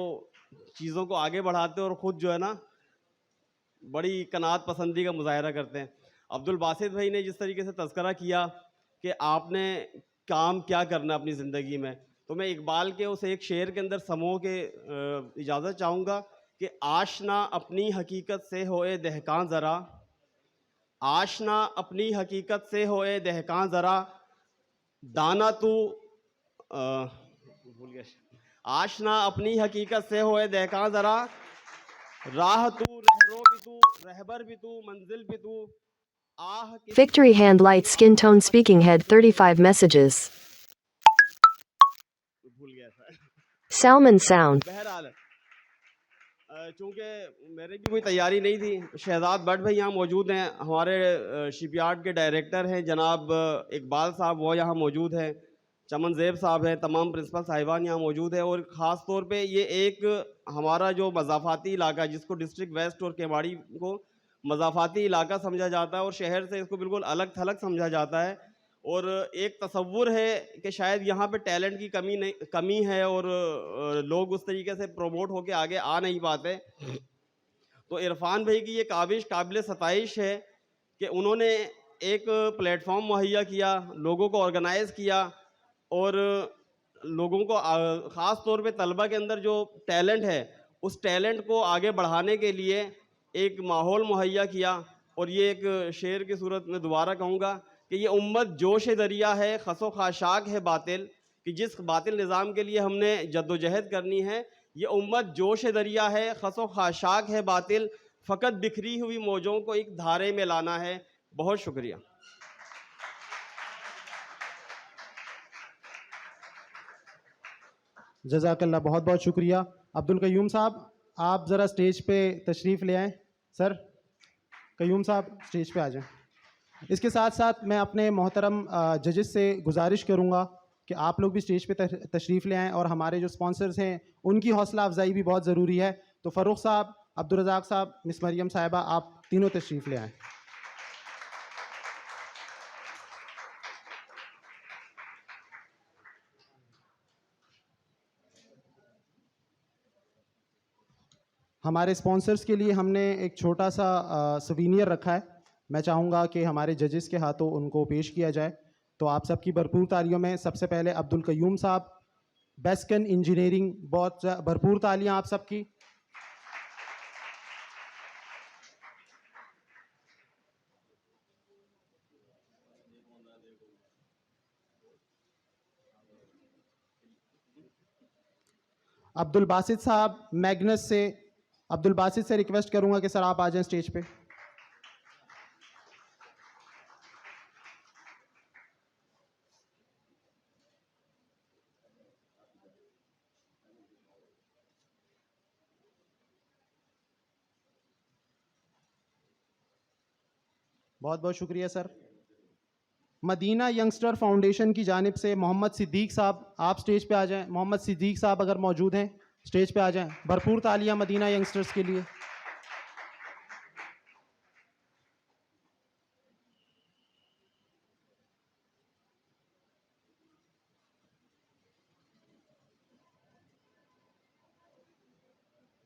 [SPEAKER 7] चीज़ों को आगे बढ़ाते हैं और ख़ुद जो है ना बड़ी कनात पसंदी का मुज़ाहरा करते हैं। अब्दुल बासित भाई ने जिस तरीके से तज़किरा किया कि आपने काम क्या करना अपनी ज़िंदगी में, तो मैं इकबाल के उस एक शेर के अंदर समूह के इजाज़त चाहूँगा कि आशना अपनी हकीकत से होए दहकान ज़रा, आशना अपनी हकीकत से होए दहकान ज़रा, दाना तू भूल गया, आशना अपनी हकीकत से होए दहकान ज़रा, राह तू रहरो भी तू रहबर भी तू मंजिल भी तू, आह
[SPEAKER 3] Victory hand light skin tone speaking head 35 messages.
[SPEAKER 7] भूल गया था।
[SPEAKER 3] Salmon sound.
[SPEAKER 7] बहरहाल चूँकि मेरे भी कोई तैयारी नहीं थी, शहजाद भट्ट भाई यहाँ मौजूद हैं, हमारे शिपयार्ड के डायरेक्टर हैं जनाब इकबाल साहब, वो यहाँ मौजूद हैं, चमन ज़ेब साहब हैं, तमाम प्रिंसिपल साहिबान यहाँ मौजूद है। और ख़ास तौर पे ये एक हमारा जो मज़ाफ़ाती इलाका, जिसको डिस्ट्रिक्ट वेस्ट और केवाड़ी को मज़ाफ़ाती इलाका समझा जाता है और शहर से इसको बिल्कुल अलग थलग समझा जाता है, और एक तसव्वुर है कि शायद यहाँ पे टैलेंट की कमी है और लोग उस तरीके से प्रमोट होके आगे आ नहीं पाते। तो इरफान भाई की ये काबिश काबिल सताइश है कि उन्होंने एक प्लेटफॉर्म मुहैया किया, लोगों को ऑर्गेनाइज़ किया और लोगों को ख़ास तौर पे तलबा के अंदर जो टैलेंट है उस टैलेंट को आगे बढ़ाने के लिए एक माहौल मुहैया किया। और ये एक शेर की सूरत में दोबारा कहूँगा कि ये उम्मत जोश दरिया है, खसो खाशाक है बातिल, कि जिस बातिल निज़ाम के लिए हमने जद्दोजहद करनी है, ये उम्मत जोश दरिया है, खसो खाशाक है बातिल, फ़कत बिखरी हुई मौजों को एक धारे में लाना है। बहुत शुक्रिया।
[SPEAKER 6] जज़ाकल्लाह, बहुत बहुत शुक्रिया। अब्दुल कयूम साहब, आप ज़रा स्टेज पे तशरीफ़ ले आएँ। सर कयूम साहब स्टेज पे आ जाएं। इसके साथ साथ मैं अपने मोहतरम जजेस से गुजारिश करूँगा कि आप लोग भी स्टेज पे तशरीफ़ ले आएँ और हमारे जो स्पॉन्सर्स हैं उनकी हौसला अफजाई भी बहुत ज़रूरी है। तो फ़ारूक साहब, अब्दुल रज़ाक साहब, मिस मरियम साहिबा, आप तीनों तशरीफ़ ले आएँ। हमारे स्पॉन्सर्स के लिए हमने एक छोटा सा सवीनियर रखा है। मैं चाहूँगा कि हमारे जजेस के हाथों उनको पेश किया जाए। तो आप सबकी भरपूर तालियों में सबसे पहले अब्दुल कयूम साहब, बेस्कन इंजीनियरिंग, बहुत भरपूर तालियां आप सबकी। अब्दुल बासित साहब मैग्नस से, अब्दुल बासित से रिक्वेस्ट करूंगा कि सर आप आ जाएं स्टेज पे। बहुत बहुत शुक्रिया सर। मदीना यंगस्टर फाउंडेशन की जानिब से मोहम्मद सिद्दीक साहब, आप स्टेज पे आ जाएं। मोहम्मद सिद्दीक साहब अगर मौजूद हैं स्टेज पे आ जाएं। भरपूर तालियां मदीना यंगस्टर्स के लिए।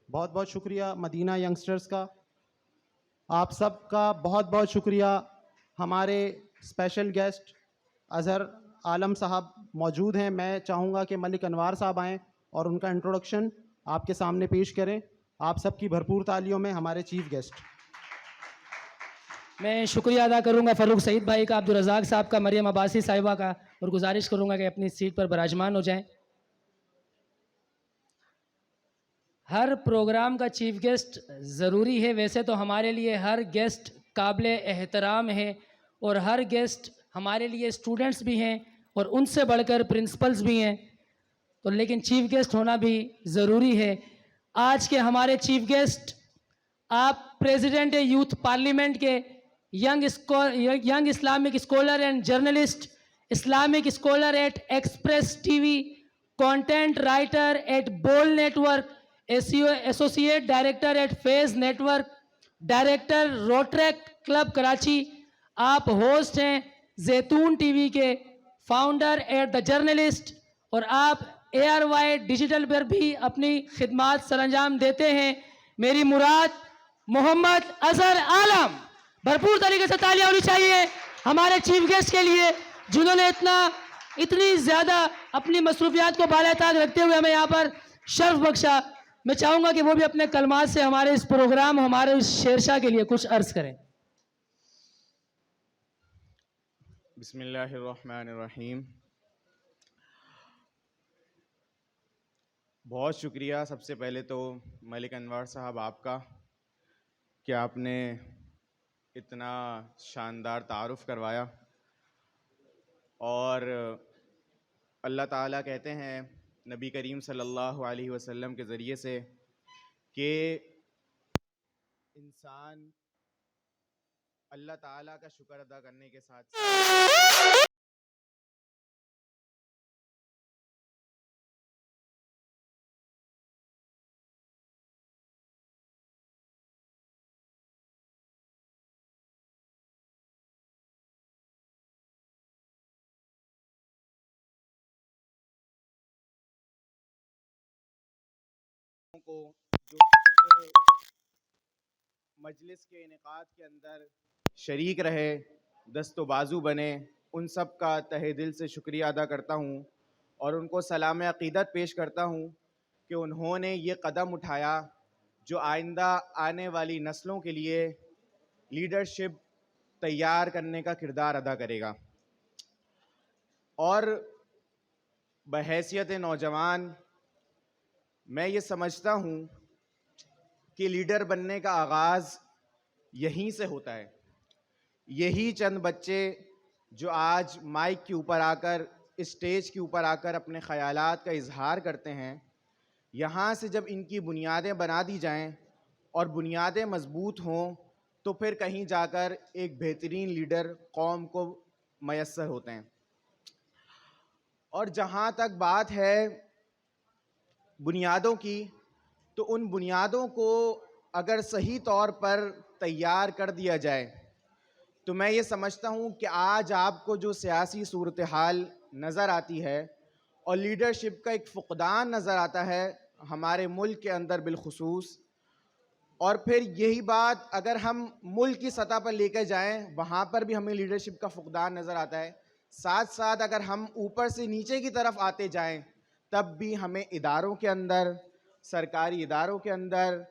[SPEAKER 6] बहुत बहुत शुक्रिया मदीना यंगस्टर्स का। आप सबका बहुत बहुत शुक्रिया। हमारे स्पेशल गेस्ट अज़हर आलम साहब मौजूद हैं। मैं चाहूँगा कि मलिक अनवार साहब आएँ और उनका इंट्रोडक्शन आपके सामने पेश करें। आप सबकी भरपूर तालियों में हमारे चीफ गेस्ट।
[SPEAKER 1] मैं शुक्रिया अदा करूंगा फ़ारूक सईद भाई का, अब्दुल रज़ाक साहब का, मरियम अब्बासी साहिबा का, और गुजारिश करूंगा कि अपनी सीट पर विराजमान हो जाएं। हर प्रोग्राम का चीफ गेस्ट ज़रूरी है। वैसे तो हमारे लिए हर गेस्ट काबिल एहतराम है और हर गेस्ट हमारे लिए स्टूडेंट्स भी हैं और उनसे बढ़कर प्रिंसिपल्स भी हैं, तो लेकिन चीफ गेस्ट होना भी ज़रूरी है। आज के हमारे चीफ गेस्ट, आप प्रेसिडेंट यूथ पार्लियामेंट के, young Islamic scholar and journalist, Islamic scholar at express TV, content writer at Bol network, associate director at phase network, director Rotaract club Karachi. आप होस्ट हैं जैतून टीवी के, फाउंडर एट द जर्नलिस्ट, और आप ARY डिजिटल पर भी अपनी खिदमात सरंजाम देते हैं। मेरी मुराद मोहम्मद अजहर आलम। भरपूर तरीके से तालियां होनी चाहिए हमारे चीफ गेस्ट के लिए, जिन्होंने इतनी ज़्यादा अपनी मसरूफियात को बालाताक रखते हुए हमें यहाँ पर शर्फ बख्शा। मैं चाहूँगा कि वो भी अपने कलमात से हमारे इस प्रोग्राम, हमारे इस शेरशाह के लिए कुछ अर्ज करें।
[SPEAKER 8] बिस्मिल्लाहिर्रहमानिर्रहीम। बहुत शुक्रिया सबसे पहले तो मलिक अनवार साहब आपका कि आपने इतना शानदार तारुफ करवाया। और अल्लाह ताला कहते हैं नबी करीम सल्लल्लाहु अलैहि वसल्लम के ज़रिए से कि इंसान अल्लाह ताला का शुक्र अदा करने के साथ को जो मजलिस के इनेकाद के अंदर शरीक रहे, दस्तो बाजू बने, उन सब का तहे दिल से शुक्रिया अदा करता हूँ और उनको सलाम अक़ीदत पेश करता हूँ कि उन्होंने ये कदम उठाया जो आइंदा आने वाली नस्लों के लिए लीडरशिप तैयार करने का किरदार अदा करेगा। और बहैसियत नौजवान मैं ये समझता हूँ कि लीडर बनने का आगाज़ यहीं से होता है। यही चंद बच्चे जो आज माइक के ऊपर आकर, स्टेज के ऊपर आकर अपने ख़यालात का इजहार करते हैं, यहाँ से जब इनकी बुनियादें बना दी जाएं और बुनियादें मजबूत हों तो फिर कहीं जाकर एक बेहतरीन लीडर कौम को मयस्सर होते हैं। और जहाँ तक बात है बुनियादों की, तो उन बुनियादों को अगर सही तौर पर तैयार कर दिया जाए तो मैं ये समझता हूँ कि आज आपको जो सियासी सूरत हाल नज़र आती है और लीडरशिप का एक फ़ुक़दान नज़र आता है हमारे मुल्क के अंदर बिलखुसूस, और फिर यही बात अगर हम मुल्क की सतह पर लेकर जाएं, वहाँ पर भी हमें लीडरशिप का फ़ुक़दान नज़र आता है। साथ साथ अगर हम ऊपर से नीचे की तरफ आते जाएं, तब भी हमें इदारों के अंदर, सरकारी इदारों के अंदर,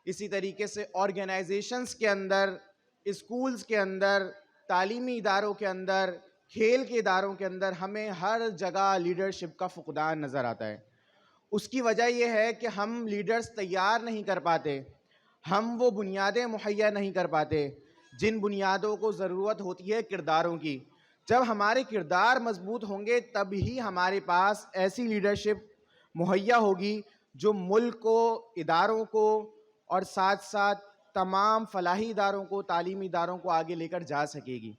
[SPEAKER 8] इसी तरीके से ऑर्गेनाइजेशंस के अंदर, स्कूल्स के अंदर, तालीमी इदारों के अंदर, खेल के इदारों के अंदर हमें हर जगह लीडरशिप का फ़ुक़दान नज़र आता है। उसकी वजह यह है कि हम लीडर्स तैयार नहीं कर पाते, हम वो बुनियादें मुहैया नहीं कर पाते जिन बुनियादों को ज़रूरत होती है किरदारों की। जब हमारे किरदार मजबूत होंगे तब ही हमारे पास ऐसी लीडरशिप मुहैया होगी जो मुल्क को, इदारों को और साथ साथ तमाम फलाही इदारों को, तालीमी इदारों को आगे लेकर जा सकेगी।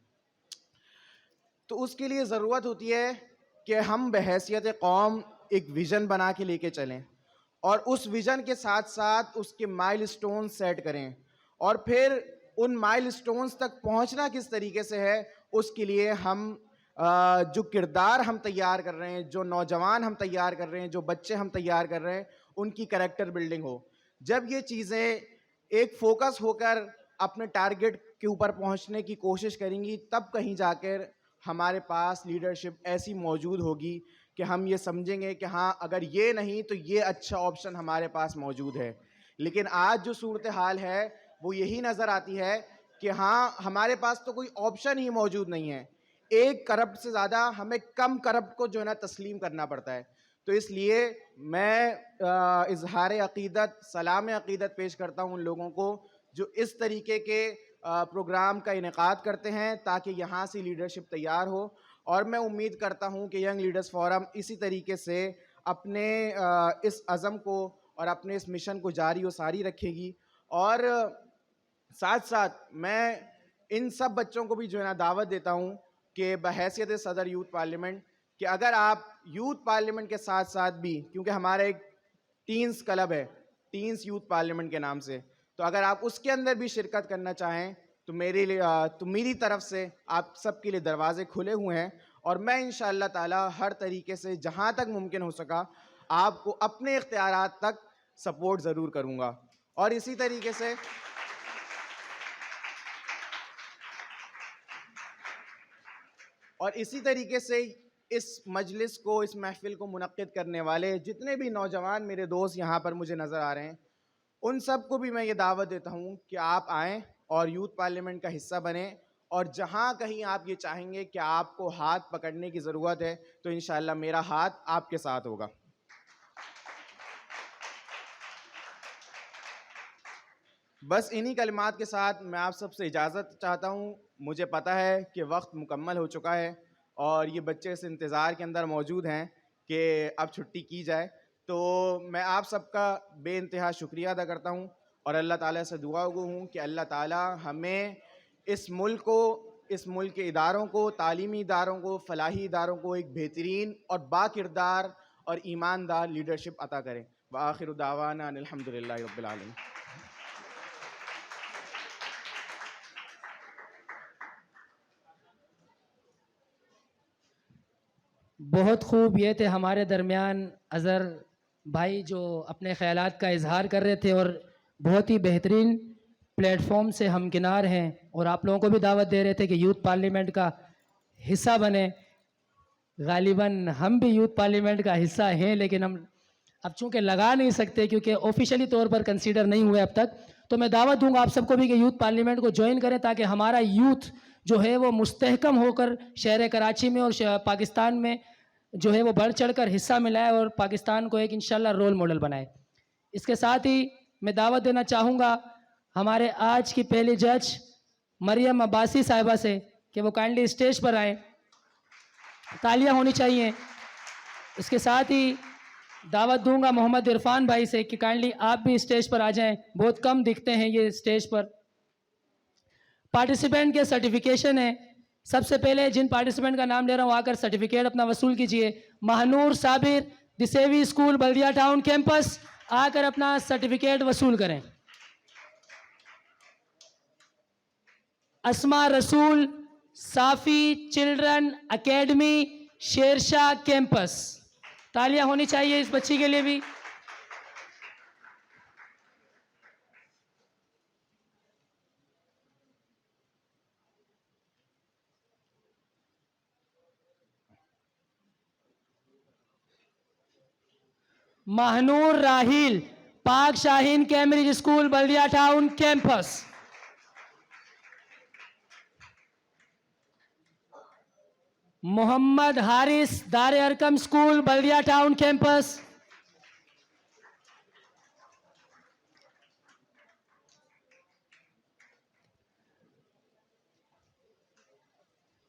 [SPEAKER 8] तो उसके लिए ज़रूरत होती है कि हम बहैसियत कौम एक विज़न बना के लेके चलें और उस विज़न के साथ साथ उसके माइलस्टोन सेट करें, और फिर उन माइलस्टोन्स तक पहुंचना किस तरीके से है उसके लिए हम जो किरदार हम तैयार कर रहे हैं, जो नौजवान हम तैयार कर रहे हैं, जो बच्चे हम तैयार कर रहे हैं, उनकी कैरेक्टर बिल्डिंग हो। जब ये चीज़ें एक फोकस होकर अपने टारगेट के ऊपर पहुंचने की कोशिश करेंगी, तब कहीं जाकर हमारे पास लीडरशिप ऐसी मौजूद होगी कि हम ये समझेंगे कि हाँ, अगर ये नहीं तो ये अच्छा ऑप्शन हमारे पास मौजूद है। लेकिन आज जो सूरत हाल है वो यही नज़र आती है कि हाँ, हमारे पास तो कोई ऑप्शन ही मौजूद नहीं है। एक करप्ट से ज़्यादा हमें कम करप्ट को जो है ना तस्लीम करना पड़ता है। तो इसलिए मैं इजहार अक़ीदत, सलाम अक़ीदत पेश करता हूँ उन लोगों को जो इस तरीके के प्रोग्राम का इनेकाद करते हैं ताकि यहाँ से लीडरशिप तैयार हो। और मैं उम्मीद करता हूँ कि यंग लीडर्स फोरम इसी तरीके से अपने इस अज़म को और अपने इस मिशन को जारी व सारी रखेगी। और साथ साथ मैं इन सब बच्चों को भी जो है ना दावत देता हूँ कि बहैसियत सदर यूथ पार्लियामेंट कि अगर आप यूथ पार्लियामेंट के साथ साथ भी, क्योंकि हमारा एक टीन्स क्लब है, टीन्स यूथ पार्लियामेंट के नाम से, तो अगर आप उसके अंदर भी शिरकत करना चाहें तो मेरी तरफ से आप सबके लिए दरवाजे खुले हुए हैं। और मैं इंशाअल्लाह ताला हर तरीके से जहां तक मुमकिन हो सका आपको अपने इख्तियारात तक सपोर्ट ज़रूर करूंगा। और इसी तरीके से इस मजलिस को, इस महफिल को मुनक्किद करने वाले जितने भी नौजवान मेरे दोस्त यहाँ पर मुझे नज़र आ रहे हैं, उन सब को भी मैं ये दावत देता हूँ कि आप आएँ और यूथ पार्लियामेंट का हिस्सा बने। और जहाँ कहीं आप ये चाहेंगे कि आपको हाथ पकड़ने की ज़रूरत है तो इंशाअल्लाह मेरा हाथ आपके साथ होगा। बस इन्हीं कलिमात के साथ मैं आप सबसे इजाज़त चाहता हूँ। मुझे पता है कि वक्त मुकम्मल हो चुका है और ये बच्चे इस इंतज़ार के अंदर मौजूद हैं कि अब छुट्टी की जाए। तो मैं आप सबका बेइंतहा शुक्रिया अदा करता हूँ और अल्लाह ताला से दुआ गो हूँ कि अल्लाह ताला हमें इस मुल्क को, इस मुल्क के इदारों को, तालीमी इदारों को, फलाही इदारों को एक बेहतरीन और बाकिरदार और ईमानदार लीडरशिप अता करें। व आखिर दावाना अल्हम्दुलिल्लाहि रब्बिल आलमीन।
[SPEAKER 1] बहुत खूब। ये थे हमारे दरमियान अज़हर भाई जो अपने ख्यालात का इजहार कर रहे थे और बहुत ही बेहतरीन प्लेटफॉर्म से हमकिनार हैं, और आप लोगों को भी दावत दे रहे थे कि यूथ पार्लियामेंट का हिस्सा बने। गालिबन हम भी यूथ पार्लियामेंट का हिस्सा हैं, लेकिन हम अब चूंकि लगा नहीं सकते क्योंकि ऑफिशियली तौर पर कंसीडर नहीं हुए अब तक, तो मैं दावत दूंगा आप सबको भी कि यूथ पार्लियामेंट को ज्वाइन करें, ताकि हमारा यूथ जो है वो मुस्तहकम होकर शहर कराची में और पाकिस्तान में जो है वो बढ़ चढ़ कर हिस्सा मिलाए और पाकिस्तान को एक इंशाल्लाह रोल मॉडल बनाए। इसके साथ ही मैं दावत देना चाहूँगा हमारे आज की पहली जज मरियम अब्बासी साहिबा से कि वो काइंडली स्टेज पर आएँ, तालियां होनी चाहिए। इसके साथ ही दावत दूंगा मोहम्मद इरफान भाई से कि काइंडली आप भी स्टेज पर आ जाएं, बहुत कम दिखते हैं ये स्टेज पर। पार्टिसिपेंट के सर्टिफिकेशन है, सबसे पहले जिन पार्टिसिपेंट का नाम ले रहा हूँ आकर सर्टिफिकेट अपना वसूल कीजिए। Mahnoor Sabir दिसेवी school Baldia town campus, आकर अपना सर्टिफिकेट वसूल करें। अस्मा रसूल साफ़ी चिल्ड्रन एकेडमी शेरशाह कैंपस, तालियां होनी चाहिए इस बच्ची के लिए भी। Mahnoor Rahil Pak Shaheen Cambridge school Baldia town campus. Mohammad Haris Dar-e Arqam school Baldia town campus.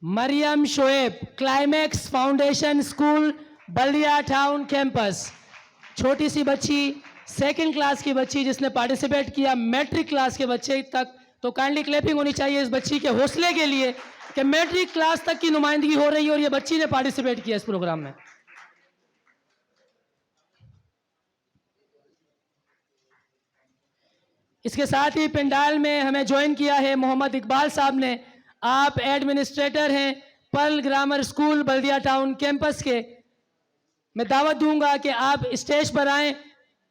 [SPEAKER 1] Mariam Shoaib climax foundation school Baldia town campus. छोटी सी बच्ची, सेकंड क्लास की बच्ची जिसने पार्टिसिपेट किया मैट्रिक क्लास के बच्चे तक, तो काइंडली क्लैपिंग होनी चाहिए इस बच्ची के हौसले के लिए कि मैट्रिक क्लास तक की नुमाइंदगी हो रही है और ये बच्ची ने पार्टिसिपेट किया इस प्रोग्राम में। इसके साथ ही पंडाल में हमें ज्वाइन किया है मोहम्मद इकबाल साहब ने। आप एडमिनिस्ट्रेटर हैं Perl grammar school Baldia town campus के। मैं दावत दूंगा कि आप स्टेज पर आएं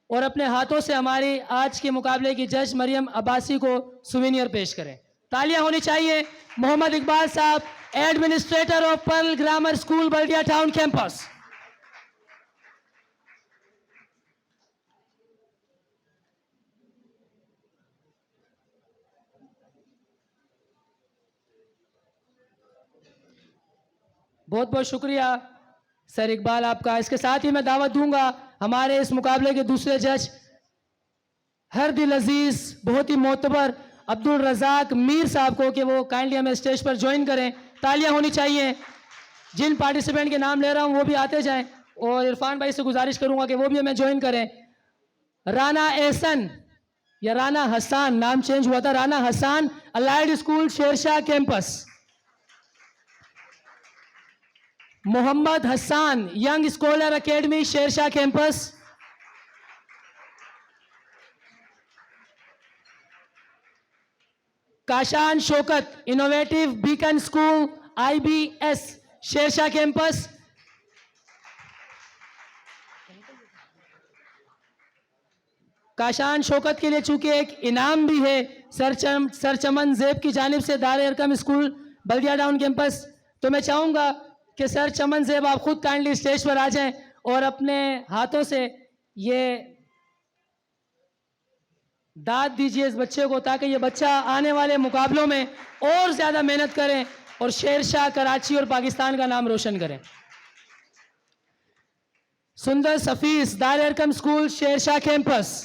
[SPEAKER 1] और अपने हाथों से हमारी आज के मुकाबले की जज मरियम अब्बासी को सुवेनियर पेश करें। तालियां होनी चाहिए। मोहम्मद इकबाल साहब, administrator of pearl grammar school Baldia town campus. बहुत बहुत शुक्रिया सर इकबाल आपका। इसके साथ ही मैं दावत दूंगा हमारे इस मुकाबले के दूसरे जज हर दिल अजीज बहुत ही मोतबर अब्दुल रजाक मीर साहब को कि वो काइंडली हमें स्टेज पर ज्वाइन करें। तालियां होनी चाहिए। जिन पार्टिसिपेंट के नाम ले रहा हूं वो भी आते जाएं, और इरफान भाई से गुजारिश करूंगा कि वो भी हमें ज्वाइन करें। राना एहसन या राना हसान, नाम चेंज हुआ था, Rana Hasan allied school Shershah campus. Mohammad Hasan young scholar academy Shershah campus. Kashan Shaukat innovative beacon school IBS Shershah campus. Kashan Shaukat के लिए चूंकि एक इनाम भी है सर चमन जेब की जानिब से दार Arqam school Baldia town campus, तो मैं चाहूंगा कि सर चमन जेब आप खुद काइंडली स्टेज पर आ जाएं और अपने हाथों से ये दाद दीजिए इस बच्चे को, ताकि ये बच्चा आने वाले मुकाबलों में और ज़्यादा मेहनत करें और शेरशाह कराची और पाकिस्तान का नाम रोशन करें। सुंदर सफीस दार अरकम स्कूल शेरशाह कैंपस।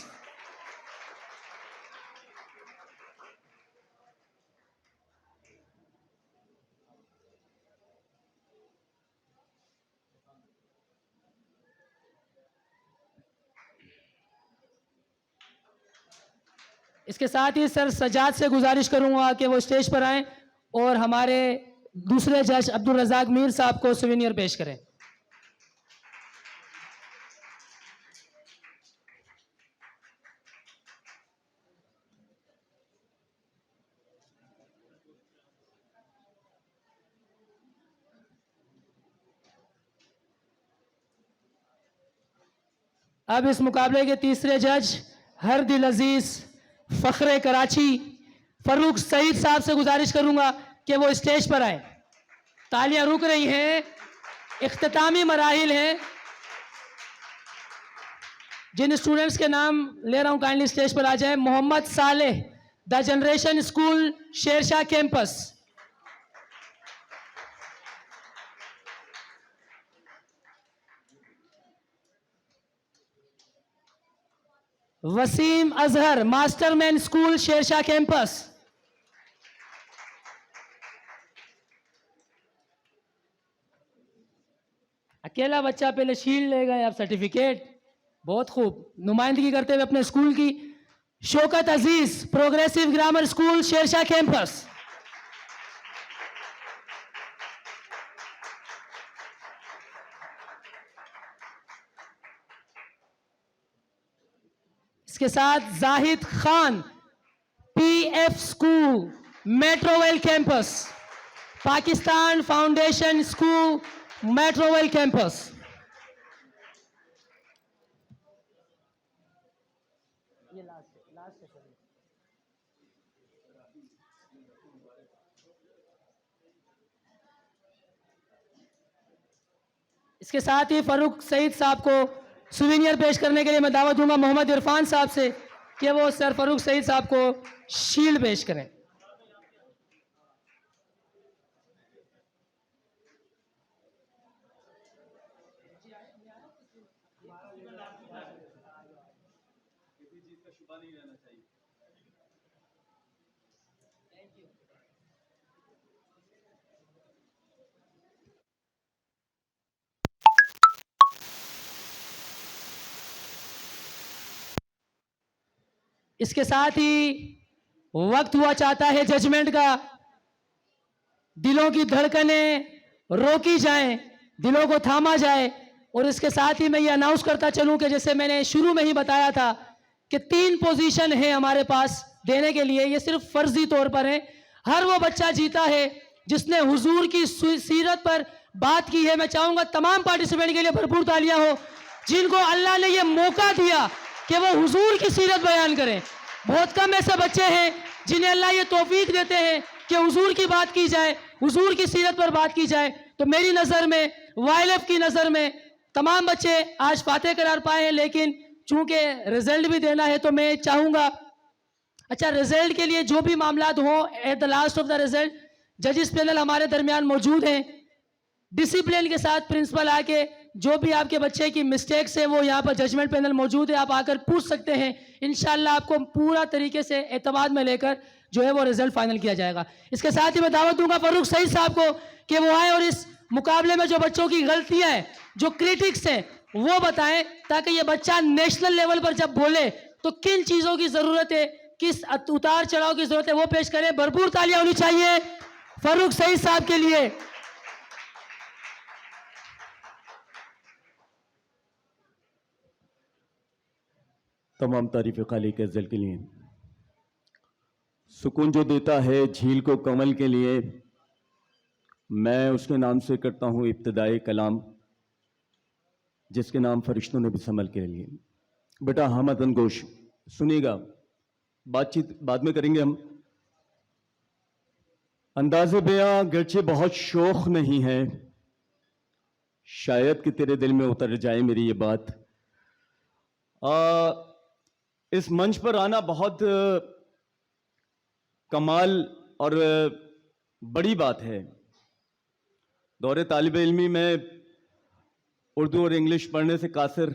[SPEAKER 1] इसके साथ ही सर सजाद से गुजारिश करूंगा कि वो स्टेज पर आएं और हमारे दूसरे जज अब्दुल रजाक मीर साहब को सुवेनियर पेश करें। अब इस मुकाबले के तीसरे जज हरदिल अजीज फखरे कराची फरूक सईद साहब से गुजारिश करूंगा कि वो स्टेज पर आए। तालियां रुक रही हैं, इख्तितामी मराहिल हैं। जिन स्टूडेंट्स के नाम ले रहा हूं काइंडली स्टेज पर आ जाए। Mohammad Saleh, the generation school, Shershah campus. Waseem Azhar, Masterman school, Shershah campus. अकेला बच्चा पहले शील्ड ले गए, अब सर्टिफिकेट। बहुत खूब, नुमाइंदगी करते हुए अपने स्कूल की। Shaukat Aziz, progressive grammar school, Shershah campus. इसके साथ Zahid Khan, PF school, Metroville campus. Pakistan foundation school, Metroville campus. इसके साथ ही फरूक सईद साहब को सुवीनियर पेश करने के लिए मैं दावत दूंगा मोहम्मद इरफान साहब से कि वो सर फरूक सईद साहब को शील्ड पेश करें। इसके साथ ही वक्त हुआ चाहता है जजमेंट का। दिलों की धड़कनें रोकी जाएं, दिलों को थामा जाए। और इसके साथ ही मैं ये अनाउंस करता चलूं कि जैसे मैंने शुरू में ही बताया था कि 3 पोजीशन है हमारे पास देने के लिए, ये सिर्फ फर्जी तौर पर है। हर वो बच्चा जीता है जिसने हुजूर की सीरत पर बात की है। मैं चाहूंगा तमाम पार्टिसिपेंट के लिए भरपूर तालियां हो जिनको अल्लाह ने ये मौका दिया कि वो हुजूर की सीरत बयान करें। बहुत कम ऐसे बच्चे हैं जिन्हें अल्लाह ये तौफीक देते हैं कि हुजूर की बात की जाए, हुजूर की सीरत पर बात की जाए। तो मेरी नज़र में, वाइल्फ की नज़र में तमाम बच्चे आज फातेह करार पाए हैं, लेकिन चूंकि रिजल्ट भी देना है तो मैं चाहूँगा, अच्छा रिजल्ट के लिए जो भी मामलात हों, at the last of the result जजिस पैनल हमारे दरमियान मौजूद हैं। डिसिप्लिन के साथ प्रिंसिपल आके जो भी आपके बच्चे की मिस्टेक्स है वो यहाँ पर जजमेंट पैनल मौजूद है, आप आकर पूछ सकते हैं। इंशाल्लाह आपको पूरा तरीके से एतमाद में लेकर जो है वो रिजल्ट फाइनल किया जाएगा। इसके साथ ही मैं दावत दूंगा फरूक सईद साहब को कि वो आए और इस मुकाबले में जो बच्चों की गलतियां हैं, जो क्रिटिक्स हैं, वो बताएं, ताकि ये बच्चा नेशनल लेवल पर जब बोले तो किन चीज़ों की ज़रूरत है, किस उतार चढ़ाव की ज़रूरत है, वो पेश करें। भरपूर तालियां होनी चाहिए फरूक सईद साहब के लिए।
[SPEAKER 9] तमाम तारीफ खालिक अज़्ज़ल के लिए। सुकून जो देता है झील को कमल के लिए, मैं उसके नाम से करता हूँ इब्तिदाई कलाम, जिसके नाम फरिश्तों ने भी संभल के लिए। बेटा हमदन गोश सुनिएगा, बातचीत बाद में करेंगे हम। अंदाज़े बयां गर्चे बहुत शौक नहीं है, शायद कि तेरे दिल में उतर जाए मेरी ये बात। इस मंच पर आना बहुत कमाल और बड़ी बात है। दौरे तालिब इल्मी में उर्दू और इंग्लिश पढ़ने से कासिर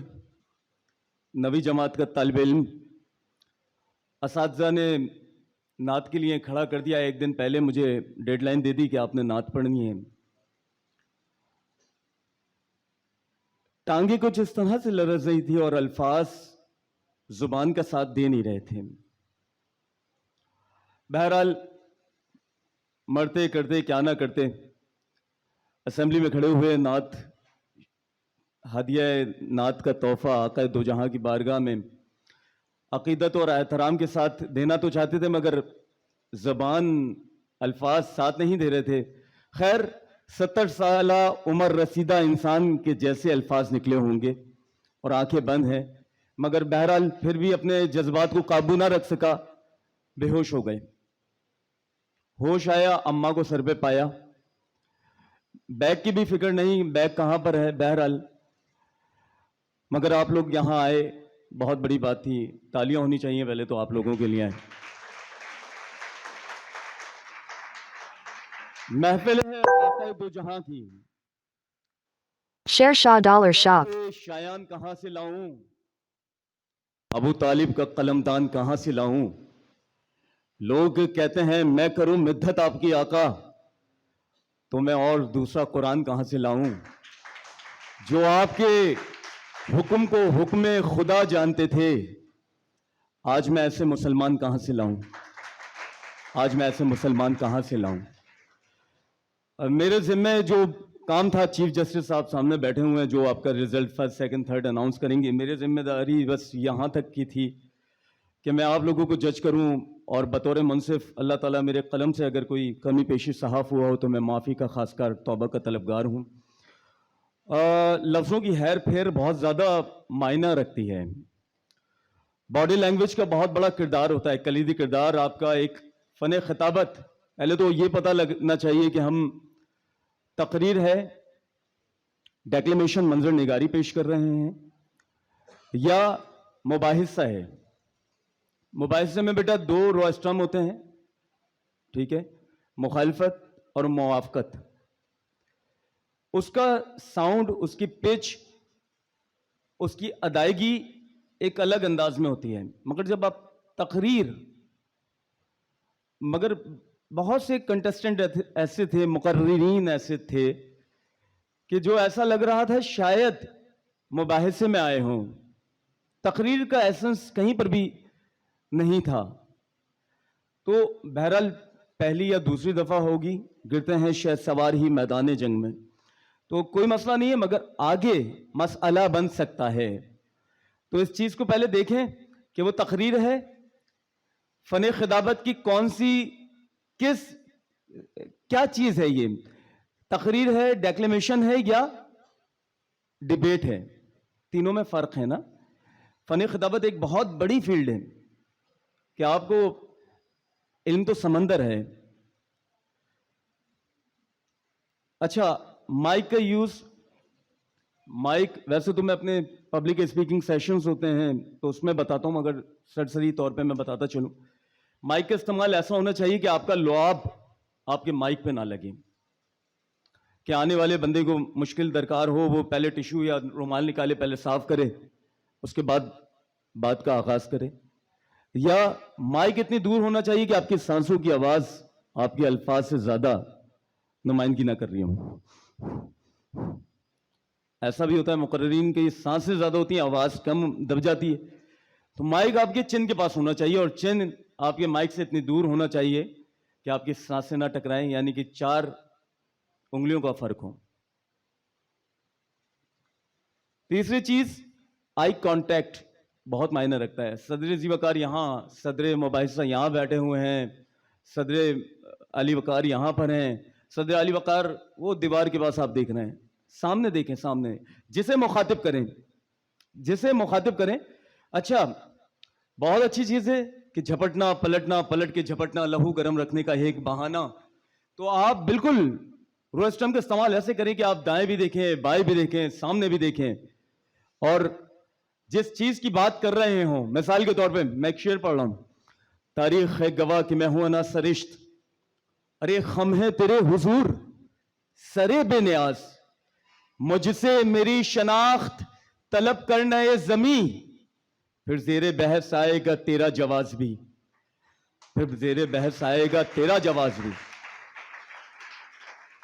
[SPEAKER 9] नवी जमात का तालिब इल्म असातिज़ा ने नात के लिए खड़ा कर दिया। एक दिन पहले मुझे डेडलाइन दे दी कि आपने नात पढ़नी है। टांगे कुछ इस तरह से लरज़ रही थी और अल्फाज जुबान का साथ दे नहीं रहे थे। बहरहाल मरते करते क्या ना करते, असेंबली में खड़े हुए नात हदिया नात का तोहफा आका दो जहां की बारगाह में अकीदत और एहतराम के साथ देना तो चाहते थे, मगर ज़बान अल्फाज साथ नहीं दे रहे थे। खैर 70 साल उम्र रसीदा इंसान के जैसे अल्फाज निकले होंगे और आंखें बंद हैं, मगर बहरहाल फिर भी अपने जज्बात को काबू ना रख सका, बेहोश हो गए। होश आया, अम्मा को सर पे पाया, बैग की भी फिक्र नहीं, बैग कहाँ पर है। बहरहाल मगर आप लोग यहाँ आए, बहुत बड़ी बात थी, तालियां होनी चाहिए पहले तो आप लोगों के लिए आए। महफिल है आका दो जहां की,
[SPEAKER 3] Share Shah Dollar Shop.
[SPEAKER 9] Shayan कहां से लाऊं, अबू तालिब का कलमदान कहां से लाऊं। लोग कहते हैं मैं करूं मिद्दत आपकी आका, तो मैं और दूसरा कुरान कहां से लाऊं। जो आपके हुक्म को हुक्म खुदा जानते थे, आज मैं ऐसे मुसलमान कहां से लाऊं, आज मैं ऐसे मुसलमान कहां से लाऊं। मेरे जिम्मे जो काम था, चीफ जस्टिस साहब सामने बैठे हुए हैं जो आपका result first second third announce करेंगे, मेरी जिम्मेदारी बस यहाँ तक की थी कि मैं आप लोगों को जज करूं, और बतौर मुनसिफ अल्लाह ताला मेरे कलम से अगर कोई कमी पेशी सहाफ़ हुआ हो तो मैं माफ़ी का खासकर तौबा का तलबगार हूँ। लफ्ज़ों की हेर फेर बहुत ज़्यादा मायना रखती है, बॉडी लैंग्वेज का बहुत बड़ा किरदार होता है, कलीदी किरदार आपका एक फ़न खिताबत। पहले तो ये पता लगना चाहिए कि हम तकरीर है, डेक्लेमेशन मंजर निगारी पेश कर रहे हैं या मुबाहिसा है। मुबाहिसे में बेटा दो रोस्टम होते हैं, ठीक है, मुखालफत और मुआफ़कत। उसका साउंड, उसकी पिच, उसकी अदायगी एक अलग अंदाज में होती है, मगर जब आप तकरीर, मगर बहुत से कंटेस्टेंट ऐसे थे, मुकर्रीरीन ऐसे थे कि जो ऐसा लग रहा था शायद मुबाहिसे में आए हों, तकरीर का एसेंस कहीं पर भी नहीं था। तो बहरहाल पहली या दूसरी दफ़ा होगी, गिरते हैं शायद सवार ही मैदान जंग में, तो कोई मसला नहीं है, मगर आगे मसला बन सकता है। तो इस चीज़ को पहले देखें कि वो तकरीर है, फ़न खिताबत की कौन सी क्या चीज़ है, ये तकरीर है, डेक्लेमेशन है या डिबेट है। तीनों में फ़र्क है ना। फ़न खिताबत एक बहुत बड़ी फील्ड है कि आपको इल्म तो समंदर है। अच्छा, माइक का यूज़, माइक वैसे तो मैं अपने पब्लिक स्पीकिंग सेशंस होते हैं तो उसमें बताता हूँ, मगर सरसरी तौर पे मैं बताता चलूँ, माइक का इस्तेमाल ऐसा होना चाहिए कि आपका लुआब आपके माइक पे ना लगे, कि आने वाले बंदे को मुश्किल दरकार हो, वो पहले टिश्यू या रुमाल निकाले, पहले साफ करे, उसके बाद बात का आगाज करे। या माइक इतनी दूर होना चाहिए कि आपकी सांसों की आवाज आपके अल्फाज से ज्यादा नुमाइंदगी ना कर रही हो। ऐसा भी होता है मुकर्रीरीन की सांसें ज्यादा होती हैं, आवाज कम दब जाती है। तो माइक आपके चिन के पास होना चाहिए और चिन आपके माइक से इतनी दूर होना चाहिए कि आपकी सांसें ना टकराएं, यानी कि 4 उंगलियों का फर्क हो। तीसरी चीज, आई कांटेक्ट बहुत मायने रखता है। सदर जी वकार यहाँ, सदर मुबाहिसा यहाँ बैठे हुए हैं, सदर अली वकार यहाँ पर हैं। सदर अली वकार वो दीवार के पास आप देख रहे हैं, सामने देखें, सामने, जिसे मुखातिब करें, जिसे मुखातिब करें। अच्छा, बहुत अच्छी चीज़ है कि झपटना पलटना, पलट के झपटना, लहू गर्म रखने का एक बहाना। तो आप बिल्कुल रोस्टम का इस्तेमाल ऐसे करें कि आप दाएं भी देखें, बाएं भी देखें, सामने भी देखें, और जिस चीज़ की बात कर रहे हो, मिसाल के तौर पे मैं एक शेर पढ़ रहा हूं, तारीख है गवाह कि मैं हूं अना सरिश्त, अरे खम है तेरे हुजूर सरे बेनियाज, मुझसे मेरी शनाख्त तलब करना ये जमी, फिर जेरे बहस आएगा तेरा जवाज भी, फिर जेरे बहस आएगा तेरा जवाज भी।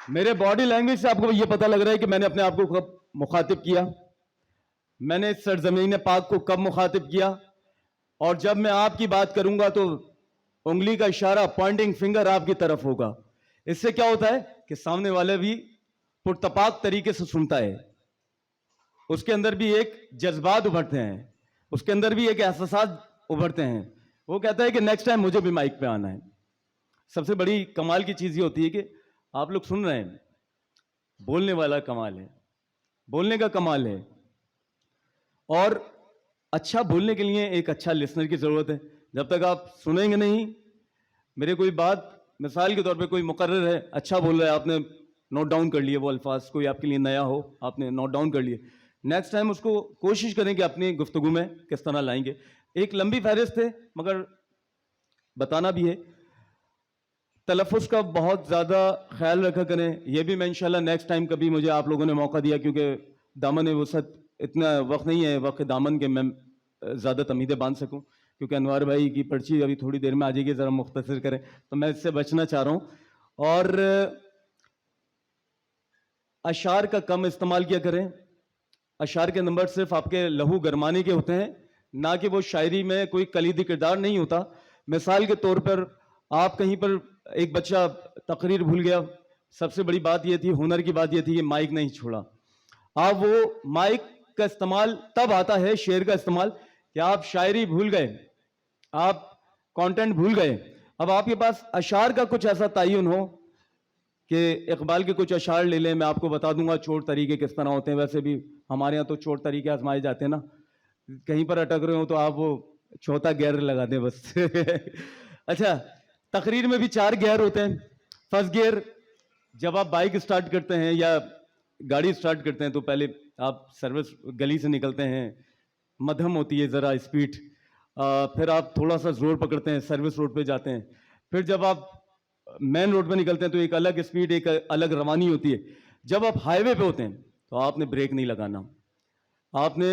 [SPEAKER 9] मेरे बॉडी लैंग्वेज से आपको यह पता लग रहा है कि मैंने अपने आप को कब मुखातिब किया, मैंने सरजमीन पाक को कब मुखातिब किया। और जब मैं आपकी बात करूंगा तो उंगली का इशारा, पॉइंटिंग फिंगर आपकी तरफ होगा। इससे क्या होता है कि सामने वाले भी पुरतपाक तरीके से सुनता है, उसके अंदर भी एक जज्बात उभरते हैं, उसके अंदर भी एक एहसास उभरते हैं। वो कहता है कि नेक्स्ट टाइम मुझे भी माइक पे आना है। सबसे बड़ी कमाल की चीज़ ये होती है कि आप लोग सुन रहे हैं, बोलने वाला कमाल है, बोलने का कमाल है। और अच्छा बोलने के लिए एक अच्छा लिसनर की ज़रूरत है। जब तक आप सुनेंगे नहीं, मेरे कोई बात, मिसाल के तौर पे कोई मुकर्रर है, अच्छा बोल रहा है, आपने नोट डाउन कर लिए वो अल्फाज, कोई आपके लिए नया हो, आपने नोट डाउन कर लिए, नेक्स्ट टाइम उसको कोशिश करें कि अपनी गुफ्तगू में किस तरह लाएंगे। एक लंबी फहरिस्त है, मगर बताना भी है, तलफ़ुज़ का बहुत ज़्यादा ख्याल रखा करें। ये भी मैं इंशाल्लाह नेक्स्ट टाइम कभी मुझे आप लोगों ने मौका दिया, क्योंकि दामन वसत इतना वक्त नहीं है, वक्त दामन के मैं ज़्यादा तमीज़ें बांध सकूं, क्योंकि अनवार भाई की पर्ची अभी थोड़ी देर में आ जाएगी, ज़रा मुख्तसर करें, तो मैं इससे बचना चाह रहा हूँ। और अशार का कम इस्तेमाल किया करें। अशार के नंबर सिर्फ आपके लहू गरमाने के होते हैं, ना कि वो शायरी में कोई कलीदी किरदार नहीं होता। मिसाल के तौर पर आप कहीं पर, एक बच्चा तकरीर भूल गया, सबसे बड़ी बात यह थी, हुनर की बात यह थी कि माइक नहीं छोड़ा। आप वो माइक का इस्तेमाल तब आता है, शेर का इस्तेमाल, कि आप शायरी भूल गए, आप कंटेंट भूल गए, अब आपके पास अशार का कुछ ऐसा तयन हो कि इकबाल के कुछ अशार ले लें। मैं आपको बता दूंगा चोट तरीके किस तरह होते हैं। वैसे भी हमारे यहाँ तो चोट तरीके आजमाए जाते हैं ना, कहीं पर अटक रहे हो तो आप वो चौथा गियर लगा दें बस। अच्छा, तकरीर में भी 4 गियर होते हैं। फर्स्ट गियर, जब आप बाइक स्टार्ट करते हैं या गाड़ी स्टार्ट करते हैं तो पहले आप सर्विस गली से निकलते हैं, मध्यम होती है ज़रा स्पीड, फिर आप थोड़ा सा जोर पकड़ते हैं, सर्विस रोड पे जाते हैं, फिर जब आप मेन रोड पे निकलते हैं तो एक अलग स्पीड, एक अलग रवानी होती है। जब आप हाईवे पे होते हैं तो आपने ब्रेक नहीं लगाना, आपने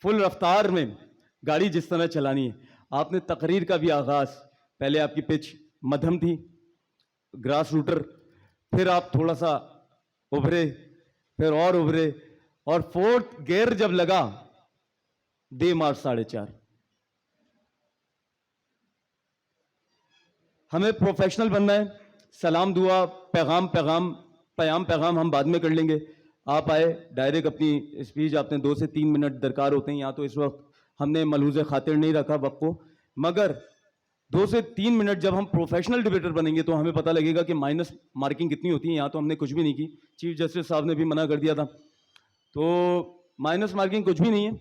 [SPEAKER 9] फुल रफ्तार में गाड़ी जिस तरह चलानी है। आपने तकरीर का भी आगाज, पहले आपकी पिच मध्यम थी, ग्रास रूटर, फिर आप थोड़ा सा उभरे, फिर और उभरे, और फोर्थ गियर जब लगा, दे मार 4.5। हमें प्रोफेशनल बनना है। सलाम दुआ पैगाम हम बाद में कर लेंगे। आप आए डायरेक्ट अपनी स्पीच, आपने 2 से 3 मिनट दरकार होते हैं। यहाँ तो इस वक्त हमने मलूज़ खातिर नहीं रखा वक्त को, मगर 2 से 3 मिनट जब हम प्रोफेशनल डिबेटर बनेंगे तो हमें पता लगेगा कि माइनस मार्किंग कितनी होती है। यहाँ तो हमने कुछ भी नहीं की, चीफ जस्टिस साहब ने भी मना कर दिया था, तो माइनस मार्किंग कुछ भी नहीं है।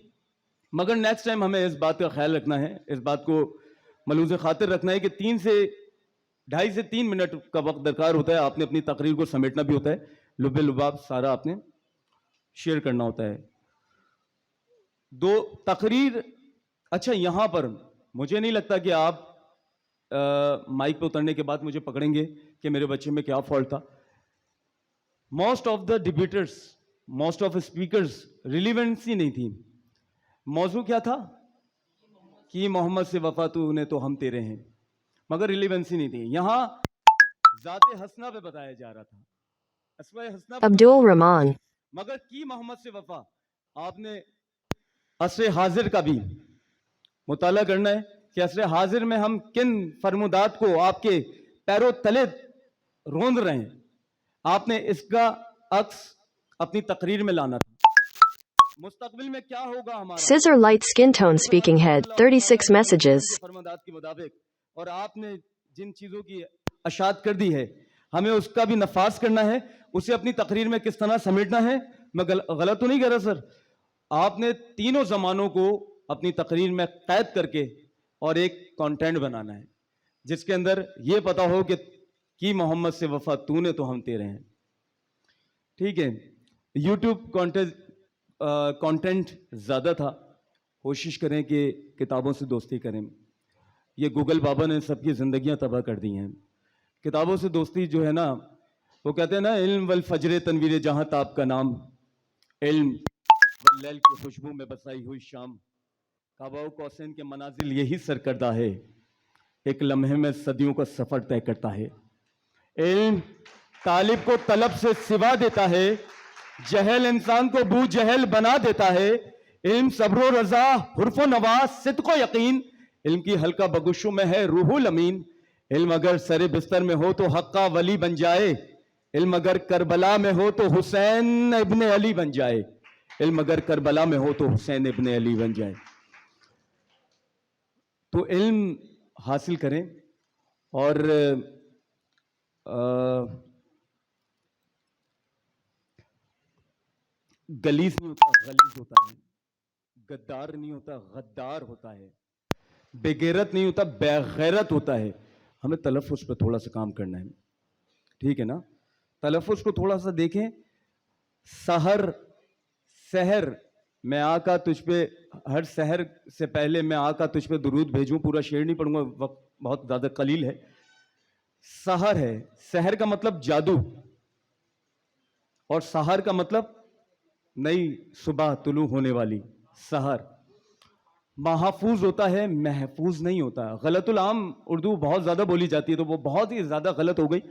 [SPEAKER 9] मगर नेक्स्ट टाइम हमें इस बात का ख्याल रखना है, इस बात को मलूज़ खातिर रखना है कि 2.5 से 3 मिनट का वक्त दरकार होता है। आपने अपनी तकरीर को समेटना भी होता है, लुबे लुबाब सारा आपने शेयर करना होता है। 2 तकरीर, अच्छा यहाँ पर मुझे नहीं लगता कि आप माइक पे उतरने के बाद मुझे पकड़ेंगे कि मेरे बच्चे में क्या फॉल्ट था। Most of the debaters, most of speakers, relevancy नहीं थी। मौजू क्या था कि मोहम्मद से वफा तूने तो हम तेरे हैं, मगर रिलीवेंसी नहीं थी। यहां जाते हसना पे बताया जा रहा था, अस्वे हसना पे
[SPEAKER 3] Abdul Rahman.
[SPEAKER 9] मगर की मोहम्मद से वफा। आपने असरे हाजिर का भी मुताला करना है कि असरे हाजिर में हम किन फरमुदात को आपके पैरों तले रोंद रहे हैं। आपने इसका अक्स अपनी तकरीर में लाना था। मुस्तकबिल में क्या होगा हमारा,
[SPEAKER 3] Scissor light skin tone speaking head. 36 messages.
[SPEAKER 9] फरमादात के मुताबिक, और आपने जिन चीजों की अशात कर दी है हमें उसका भी नफाज करना है, उसे अपनी तकरीर में किस तरह समेटना है। मैं गलत तो नहीं कह रहा सर, आपने तीनों जमानों को अपनी तकरीर में कैद करके और एक कंटेंट बनाना है जिसके अंदर यह पता हो कि मोहम्मद से वफा तूने तो हम तेरे हैं। ठीक है, यूट्यूब कंटेंट ज़्यादा था, कोशिश करें कि किताबों से दोस्ती करें। ये गूगल बाबा ने सबकी ज़िंदगियां तबाह कर दी हैं। किताबों से दोस्ती जो है ना, वो कहते हैं ना, इल्म वल फजर तनवीर जहां ताब का नाम, इल्म वल लैल की खुशबू में बसाई हुई शाम, काबा कौसैन के मनाजिल यही सरकर्दा है, एक लम्हे में सदियों का सफ़र तय करता है। इल्म तालिब को तलब से सिवा देता है, जहल इंसान को बू जहल बना देता है। इल्म सब्र रजा हुर्फ नवाज सिद्क़ यकीन, इल्म की हल्का बगुशों में है रूहुल अमीन। इल्म अगर सरे बिस्तर में हो तो हक्का वली बन जाए, इल्म अगर करबला में हो तो हुसैन इब्ने अली बन जाए, इल्म अगर करबला में हो तो हुसैन इब्ने अली बन जाए। तो इल्म हासिल करें और गलीस नहीं होता, गलीस होता है। गद्दार नहीं होता, गद्दार होता है। बेगैरत नहीं होता, बेगैरत होता है। हमें तलफ़ुज़ पे थोड़ा सा काम करना है, ठीक है ना? तलफ़ुज़ को थोड़ा सा देखें। सहर, सहर, मैं आका तुझ पे, हर सहर से पहले मैं आका तुझ पे दुरूद भेजूं। पूरा शेर नहीं पढ़ूंगा, वक्त बहुत ज़्यादा कलील है। सहर है, सहर का मतलब जादू, और सहर का मतलब नई सुबह तुलू होने वाली। सहर महफूज होता है, महफूज नहीं होता। गलतुल आम उर्दू बहुत ज़्यादा बोली जाती है, तो वो बहुत ही ज़्यादा गलत हो गई।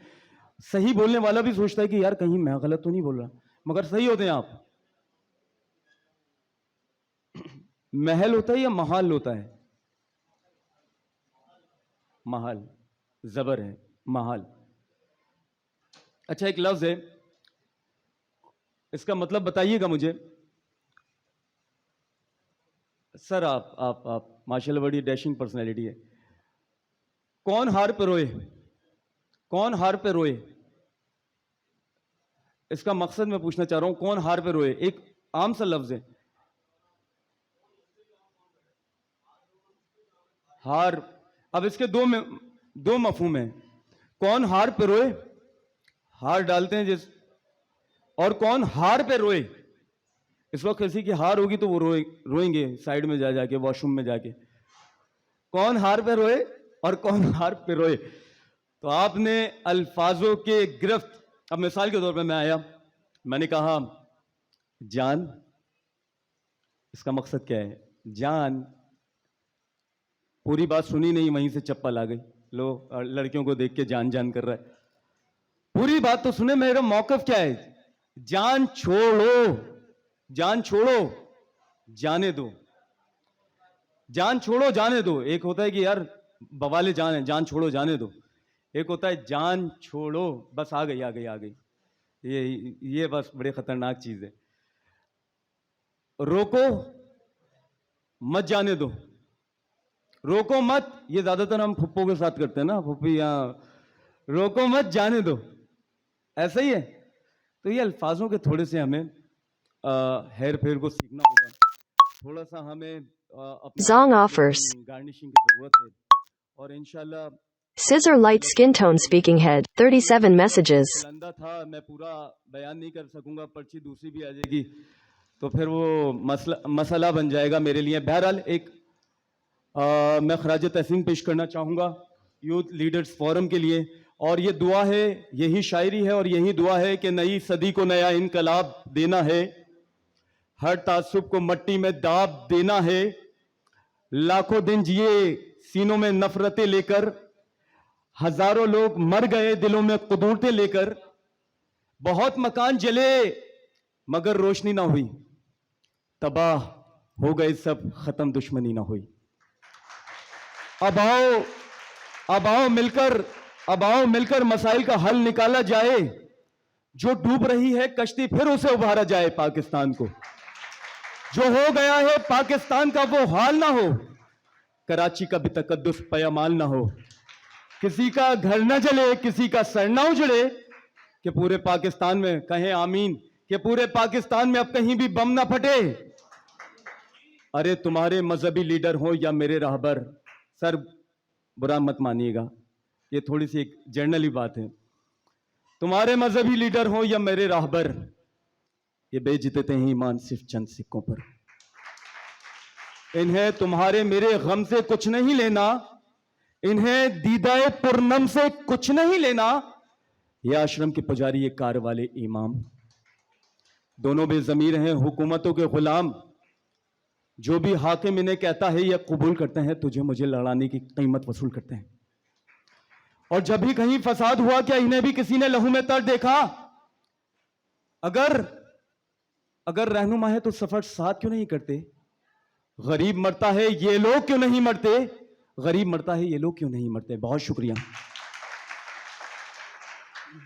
[SPEAKER 9] सही बोलने वाला भी सोचता है कि यार कहीं मैं गलत तो नहीं बोल रहा, मगर सही होते हैं आप। महल होता है या महाल होता है? महाल, जबर है, महाल। अच्छा, एक लफ्ज है, इसका मतलब बताइएगा मुझे। सर आप माशाल्लाह बड़ी डैशिंग पर्सनैलिटी है। कौन हार पे रोए? कौन हार पे रोए? इसका मकसद मैं पूछना चाह रहा हूं, कौन हार पे रोए? एक आम सा लफ्ज है, हार। अब इसके दो मफहूम हैं। कौन हार पे रोए, हार डालते हैं जिस, और कौन हार पे रोए। इस वक्त किसी की हार होगी तो वो रोएंगे साइड में जाके, वॉशरूम में जाके। कौन हार पे रोए और कौन हार पे रोए। तो आपने अल्फाजों के गिरफ्त, अब मिसाल के तौर पे मैं आया, मैंने कहा जान, इसका मकसद क्या है? जान। पूरी बात सुनी नहीं, वहीं से चप्पल आ गई। लो, लड़कियों को देख के जान जान कर रहा है। पूरी बात तो सुने, मेरा मौकफ क्या है? जान छोड़ो, जान छोड़ो, जाने दो। जान छोड़ो, जाने दो। एक होता है कि यार बवाले जान है, जान छोड़ो जाने दो। एक होता है जान छोड़ो, बस आ गई आ गई आ गई। ये बस बड़े खतरनाक चीज है। रोको मत, जाने दो। रोको मत, ये ज्यादातर हम फुप्पो के साथ करते हैं ना, फुप्पी यहाँ। रोको मत, जाने दो, ऐसा ही है। तो ये अल्फाजों के थोड़े से हमें हेर फेर को सीखना होगा। थोड़ा सा हमें
[SPEAKER 3] Zong offers.
[SPEAKER 9] गार्निशिंग की जरूरत है, और इंशाल्लाह
[SPEAKER 3] Scissor light skin tone speaking head. 37 messages.
[SPEAKER 9] बुलंदा था, मैं पूरा बयान नहीं कर सकूंगा, पर्ची दूसरी भी आ जाएगी तो फिर वो मसला बन जाएगा मेरे लिए। बहरहाल एक मैं खराज तहसीन पेश करना चाहूँगा यूथ लीडर्स फोरम के लिए, और ये दुआ है, यही शायरी है और यही दुआ है कि नई सदी को नया इनकलाब देना है, हर तासुब को मट्टी में दाब देना है। लाखों दिन जिए सीनों में नफरतें लेकर, हजारों लोग मर गए दिलों में कुदूरतें लेकर। बहुत मकान जले मगर रोशनी ना हुई, तबाह हो गए सब खत्म दुश्मनी ना हुई। अब आओ मिलकर मसाइल का हल निकाला जाए, जो डूब रही है कश्ती फिर उसे उभारा जाए। पाकिस्तान को जो हो गया है पाकिस्तान का वो हाल ना हो, कराची का भी तकद्दुस पयामाल ना हो। किसी का घर न जले, किसी का सर न उजड़े, कि पूरे पाकिस्तान में कहें आमीन, कि पूरे पाकिस्तान में अब कहीं भी बम ना फटे। अरे तुम्हारे मजहबी लीडर हो या मेरे राहबर, सर बुरा मत मानिएगा, ये थोड़ी सी एक जर्नली बात है। तुम्हारे मजहबी लीडर हो या मेरे राहबर, ये बेइज्जते हैं ईमान सिर्फ चंद सिक्कों पर। इन्हें तुम्हारे मेरे गम से कुछ नहीं लेना, इन्हें दीदाए पुरनम से कुछ नहीं लेना। ये आश्रम के पुजारी, ये कार वाले इमाम, दोनों बेजमीर हैं, हुकूमतों के गुलाम। जो भी हाकिम इन्हें कहता है ये कबूल करते हैं, तुझे मुझे लड़ाने की कीमत वसूल करते हैं। और जब भी कहीं फसाद हुआ, क्या इन्हें भी किसी ने लहू में तर देखा? अगर रहनुमा है तो सफर साथ क्यों नहीं करते? गरीब मरता है ये लोग क्यों नहीं मरते? गरीब मरता है ये लोग क्यों नहीं मरते? बहुत शुक्रिया।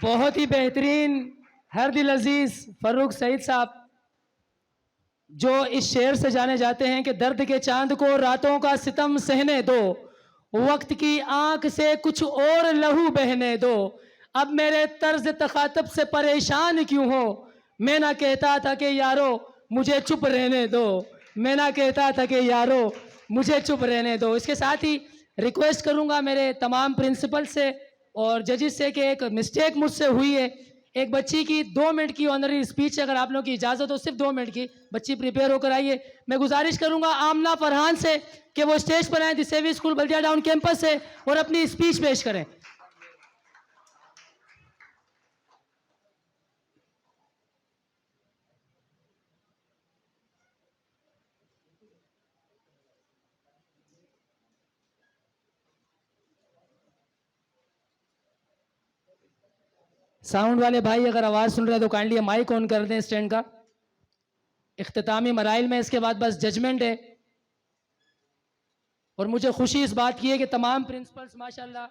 [SPEAKER 1] बहुत ही बेहतरीन हर दिल अजीज फर्रुख सईद साहब, जो इस शेर से जाने जाते हैं कि दर्द के चांद को रातों का सितम सहने दो, वक्त की आंख से कुछ और लहू बहने दो। अब मेरे तर्ज तखातब से परेशान क्यों हो? मैं ना कहता था कि यारो मुझे चुप रहने दो, मैं ना कहता था कि यारो मुझे चुप रहने दो। इसके साथ ही रिक्वेस्ट करूंगा मेरे तमाम प्रिंसिपल से और जजेस से कि एक मिस्टेक मुझसे हुई है। एक बच्ची की 2 मिनट की ऑनरी स्पीच, अगर आप लोगों की इजाज़त हो, सिर्फ 2 मिनट की। बच्ची प्रिपेयर होकर आइए। मैं गुजारिश करूंगा आमना फरहान से कि वो स्टेज पर आए दिसेवी स्कूल बल्दिया टाउन कैंपस से और अपनी स्पीच पेश करें। साउंड वाले भाई अगर आवाज़ सुन रहे हैं तो काइंडली माइक ऑन कर दें स्टैंड का। इख्तितामी मराइल में इसके बाद बस जजमेंट है। और मुझे खुशी इस बात की है कि तमाम प्रिंसिपल्स माशाल्लाह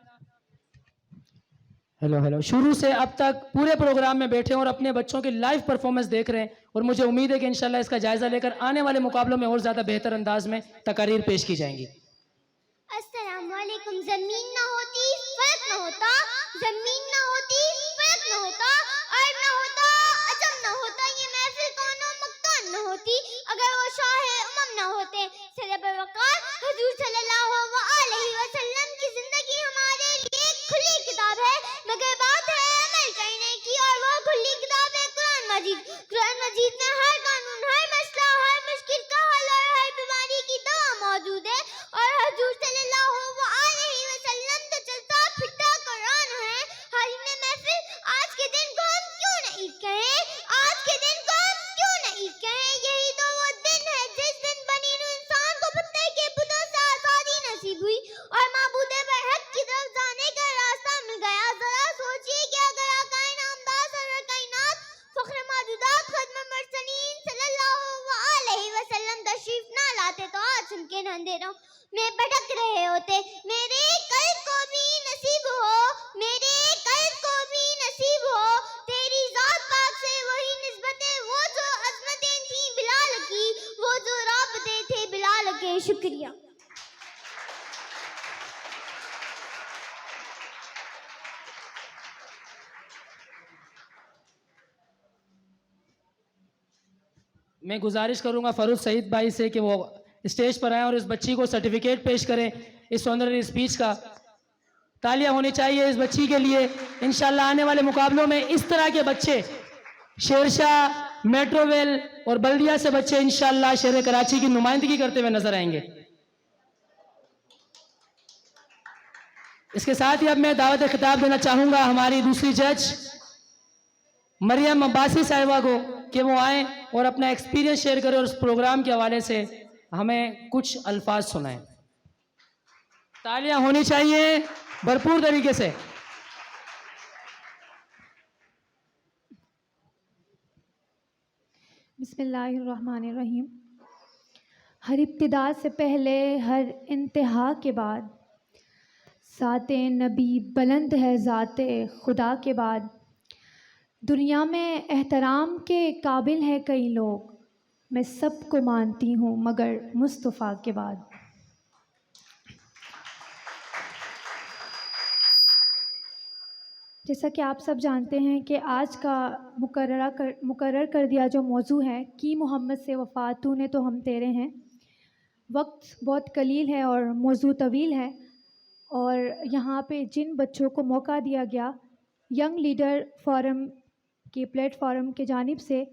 [SPEAKER 1] हेलो शुरू से अब तक पूरे प्रोग्राम में बैठे हैं और अपने बच्चों की लाइव परफॉर्मेंस देख रहे हैं। और मुझे उम्मीद है कि इंशाल्लाह इसका जायज़ा लेकर आने वाले मुकाबलों में और ज़्यादा बेहतर अंदाज में तकारीर पेश की जाएंगी।
[SPEAKER 2] अस्सलामुअलैकुम। जमीन ना होती फर्क ना होता, जमीन ना होती फर्क ना होता, अर्ब ना होता अजम ना होता, ये महफिल कौनो मकान ना होती अगर वो शाह उमम ना होते। सरब वक़ार हुजूर सल्लल्लाहु अलैहि वसल्लम की जिंदगी हमारे लिए खुली किताब है, मगर बात है अमल करने की, और वो खुली किताब है कुरान मजीद। कुरान मजीद में हर कानून, हर मसला, हर मुश्किल का हल और हर बीमारी की दवा मौजूद है। और हुजूर सल्लल्लाहु अलैहि वसल्लम तो चलता फिरता कुरान है। हाजिर महफिल, आज के दिन को हम क्यों न ईद कहें, आज के दिन को हम क्यों न ईद कहें। यही तो वो दिन है जिस दिन बनी नूं इंसान को पत्ते के पुतों से आजादी नसीब हुई और माबूदे बरहक की तरफ जाने का रास्ता मिल गया। जरा सोचिए कि अगर आकाए नामदार सरवर कायनात फख्र मौजूदात खत्म मुरसलीन सल्लल्लाहु अलैहि वसल्लम तशरीफ ना लाते तो आज हम के अंधेरों में भटक रहे होते। मेरे कल्ब को भी नसीब हो, मेरे कल्ब को भी नसीब हो तेरी जात पाक से वही निस्बतें, वो जो अजमतें थी बिलाल की, वो जो राबते थे बिलाल के। शुक्रिया।
[SPEAKER 1] मैं गुजारिश करूंगा फरूज सईद भाई से कि वो स्टेज पर आए और इस बच्ची को सर्टिफिकेट पेश करें इस ऑनररी स्पीच का। तालियां होनी चाहिए इस बच्ची के लिए। इंशाल्लाह आने वाले मुकाबलों में इस तरह के बच्चे, शेरशाह, मेट्रोवेल और बल्दिया से बच्चे इंशाल्लाह शहर कराची की नुमाइंदगी करते हुए नजर आएंगे। इसके साथ ही अब मैं दावत खिताब देना चाहूंगा हमारी दूसरी जज मरियम अब्बासी साहिबा को कि वो आए और अपना एक्सपीरियंस शेयर करें और उस प्रोग्राम के हवाले से हमें कुछ अल्फाज सुनाएं। तालियां होनी चाहिए भरपूर तरीके से।
[SPEAKER 10] बिस्मिल्लाहिर्रहमानिर्रहीम। हर इब्तिदा से पहले हर इंतहा के बाद ज़ाते नबी बुलंद है ज़ाते खुदा के बाद। दुनिया में एहतराम के काबिल है कई लोग, मैं सबको मानती हूँ मगर मुस्तफ़ा के बाद। जैसा कि आप सब जानते हैं कि आज का मुकर्रर कर दिया जो मौजू है कि मोहम्मद से वफ़ा तूने तो हम तेरे हैं। वक्त बहुत कलील है और मौजू तवील है, और यहाँ पे जिन बच्चों को मौका दिया गया यंग लीडर फोरम के प्लेटफॉर्म के जानिब से,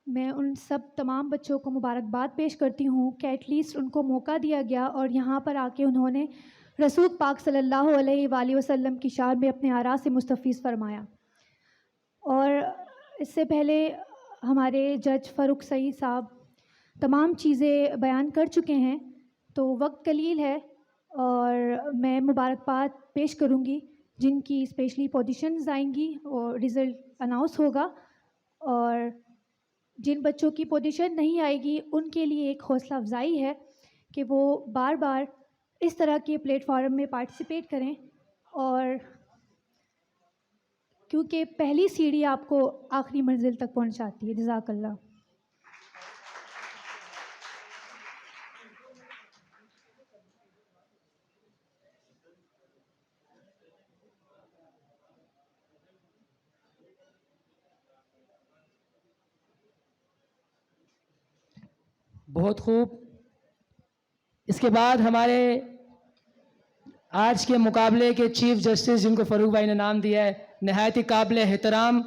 [SPEAKER 10] मैं उन सब तमाम बच्चों को मुबारकबाद पेश करती हूँ कि एटलीस्ट उनको मौका दिया गया और यहाँ पर आके उन्होंने रसूल पाक सल्लल्लाहु अलैहि वसल्लम की शान में अपने आरा से मुस्तफ़ीज़ फरमाया। और इससे पहले हमारे जज फ़ारूक सईद साहब तमाम चीज़ें बयान कर चुके हैं, तो वक्त कलील है और मैं मुबारकबाद पेश करूँगी जिनकी स्पेशली पोजीशंस आएंगी और रिज़ल्ट अनाउंस होगा, और जिन बच्चों की पोजीशन नहीं आएगी उनके लिए एक हौसला अफजाई है कि वो बार बार इस तरह के प्लेटफॉर्म में पार्टिसिपेट करें, और क्योंकि पहली सीढ़ी आपको आखिरी मंजिल तक पहुंचाती है। जज़ाकल्लाह।
[SPEAKER 1] बहुत खूब। इसके बाद हमारे आज के मुकाबले के चीफ जस्टिस जिनको फ़रूक भाई ने नाम दिया है, नहायत ही काबिल एहतराम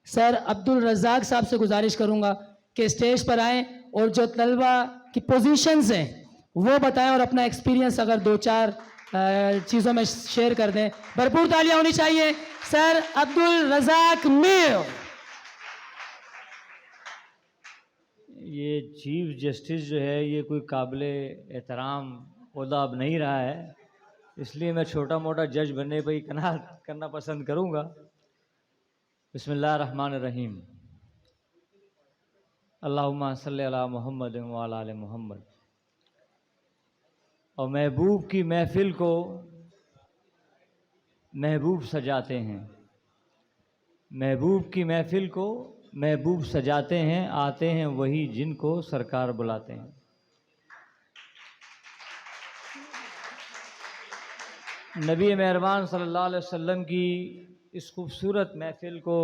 [SPEAKER 1] सर अब्दुल रज़ाक साहब से गुजारिश करूंगा कि स्टेज पर आएँ और जो तलबा की पोजीशंस हैं वो बताएं और अपना एक्सपीरियंस अगर 2-4 चीज़ों में शेयर कर दें। भरपूर तालियां होनी चाहिए सर अब्दुल रज़ाक मीर।
[SPEAKER 11] ये चीफ जस्टिस जो है ये कोई काबिल एहतराम ओहदा अब नहीं रहा है, इसलिए मैं छोटा मोटा जज बनने पर ही कनात करना पसंद करूँगा। बिस्मिल्लाहिर्रहमानिर्रहीम। अल्लाहुम्मा सल्ली अला मुहम्मद व अला आले मुहम्मद। और महबूब की महफिल को महबूब सजाते हैं, महबूब की महफिल को महबूब सजाते हैं, आते हैं वही जिनको सरकार बुलाते हैं। नबी मेहरबान सल्लल्लाहु अलैहि वसल्लम की इस खूबसूरत महफिल को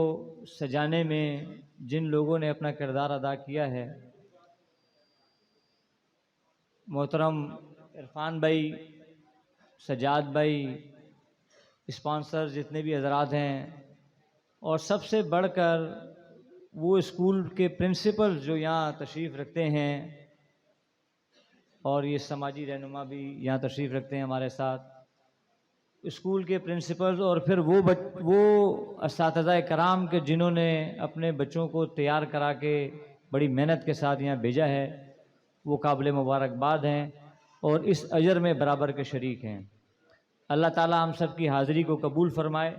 [SPEAKER 11] सजाने में जिन लोगों ने अपना किरदार अदा किया है, मोहतरम इरफान भाई, सजाद भाई, स्पॉन्सर जितने भी हजरात हैं, और सबसे बढ़कर वो स्कूल के प्रिंसिपल जो यहाँ तशरीफ़ रखते हैं, और ये समाजी रहनुमा भी यहाँ तशरीफ़ रखते हैं हमारे साथ, स्कूल के प्रिंसिपल्स, और फिर वो असातिज़ा कराम के जिन्होंने अपने बच्चों को तैयार करा के बड़ी मेहनत के साथ यहाँ भेजा है, वो काबिल मुबारकबाद हैं और इस अजर में बराबर के शरीक हैं। अल्लाह ताला हम सब की हाज़िरी को कबूल फ़रमाए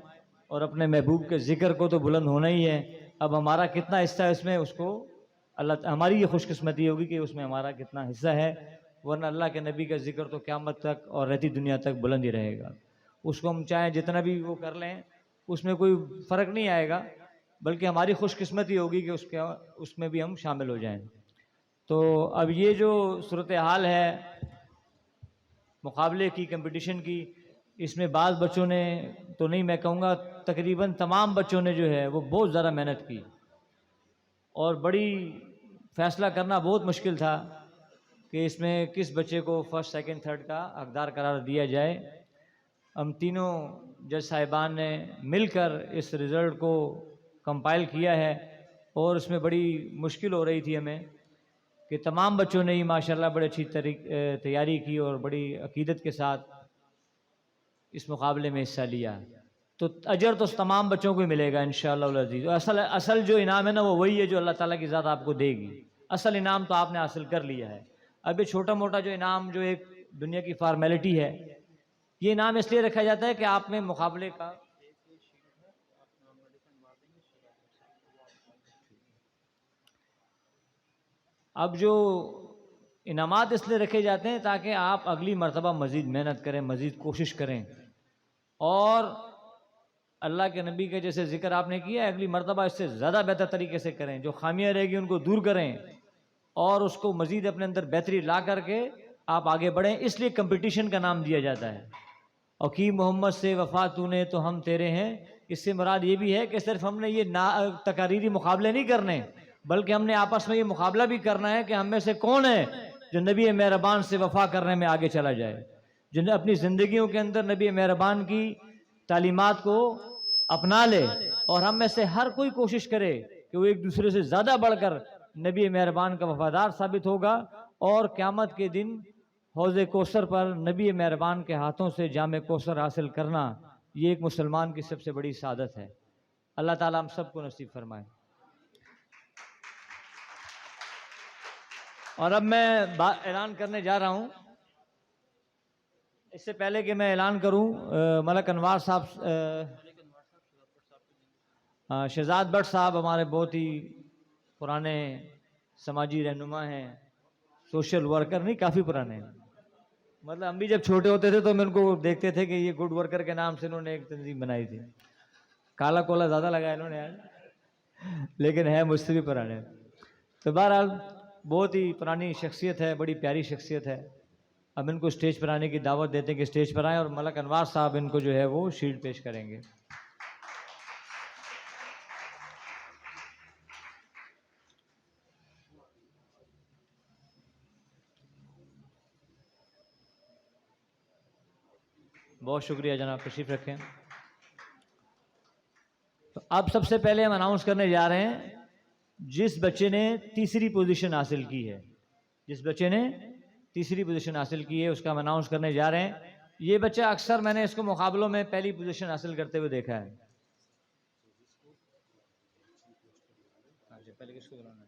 [SPEAKER 11] और अपने महबूब के ज़िक्र को तो बुलंद होना ही है। अब हमारा कितना हिस्सा है उसमें, उसको अल्लाह, हमारी ये खुशकिस्मती होगी कि उसमें हमारा कितना हिस्सा है, वरना अल्लाह के नबी का ज़िक्र तो क़यामत तक और रहती दुनिया तक बुलंद ही रहेगा। उसको हम चाहें जितना भी वो कर लें, उसमें कोई फ़र्क नहीं आएगा, बल्कि हमारी खुशकिस्मती होगी कि उसमें भी हम शामिल हो जाएं। तो अब ये जो सूरत हाल है मुकाबले की, कंपटीशन की, इसमें बाज़ बच्चों ने तो नहीं, मैं कहूँगा तकरीबन तमाम बच्चों ने जो है वो बहुत ज़्यादा मेहनत की और बड़ी फ़ैसला करना बहुत मुश्किल था कि इसमें किस बच्चे को फर्स्ट, सेकंड, थर्ड का हकदार करार दिया जाए। हम तीनों जज साहिबान ने मिलकर इस रिज़ल्ट को कंपाइल किया है और इसमें बड़ी मुश्किल हो रही थी हमें कि तमाम बच्चों ने ही माशाल्लाह बड़ी अच्छी तैयारी की और बड़ी अकीदत के साथ इस मुकाबले में हिस्सा लिया। तो अजर तो तमाम बच्चों को ही मिलेगा इंशाअल्लाह अज़ीज़। असल जो इनाम है ना वो वही है जो अल्लाह ताला की ज़ात आपको देगी। असल इनाम तो आपने हासिल कर लिया है। अब ये छोटा मोटा जो इनाम जो एक दुनिया की फार्मेलिटी है, ये इनाम इसलिए रखा जाता है कि आप में मुकाबले का अब जो इनामात इसलिए रखे जाते हैं ताकि आप अगली मर्तबा मज़ीद मेहनत करें, मज़ीद कोशिश करें और अल्लाह के नबी के जैसे ज़िक्र आपने किया है, अगली मर्तबा इससे ज़्यादा बेहतर तरीके से करें, जो खामियाँ रहेगी उनको दूर करें और उसको मज़ीद अपने अंदर बेहतरी ला करके आप आगे बढ़ें। इसलिए कंपटीशन का नाम दिया जाता है। और की मोहम्मद से वफ़ा तूने तो हम तेरे हैं, इससे मुराद ये भी है कि सिर्फ हमने ये तकारीरी मुकाबले नहीं करने, बल्कि हमने आपस में ये मुकाबला भी करना है कि हम में से कौन है जो नबी मेहरबान से वफ़ा करने में आगे चला जाए, जिन्हें अपनी ज़िंदगियों के अंदर नबी मेहरबान की तालीमात को अपना ले। और हम में से हर कोई कोशिश करे कि वो एक दूसरे से ज़्यादा बढ़कर नबी मेहरबान का वफ़ादार साबित होगा और क़यामत के दिन हौज़े कौसर पर नबी मेहरबान के हाथों से जामे कौसर हासिल करना, ये एक मुसलमान की सबसे बड़ी सादत है। अल्लाह ताला हम सबको नसीब फरमाए। और अब मैं ऐलान करने जा रहा हूँ। इससे पहले कि मैं ऐलान करूँ, मलक अनवार साहब, शहजाद भट्ट साहब हमारे बहुत ही पुराने समाजी रहनुमा हैं, सोशल वर्कर नहीं, काफ़ी पुराने हैं। मतलब हम भी जब छोटे होते थे तो मैं उनको देखते थे कि ये गुड वर्कर के नाम से इन्होंने एक तंजीम बनाई थी। काला कोला ज़्यादा लगाया इन्होंने यार, लेकिन है मुझसे भी पुराने। तो बहरहाल बहुत ही पुरानी शख्सियत है, बड़ी प्यारी शख्सियत है। अब इनको स्टेज पर आने की दावत देते हैं कि स्टेज पर आएँ और मलक अनवार साहब इनको जो है वो शील्ड पेश करेंगे। बहुत शुक्रिया जनाब, तशरीफ़ रखें। तो अब सबसे पहले हम अनाउंस करने जा रहे हैं जिस बच्चे ने तीसरी पोजीशन हासिल की है, जिस बच्चे ने तीसरी पोजीशन हासिल की है उसका हम अनाउंस करने जा रहे हैं। ये बच्चा अक्सर मैंने इसको मुकाबलों में पहली पोजीशन हासिल करते हुए देखा है। पहले किसको बुलाना है?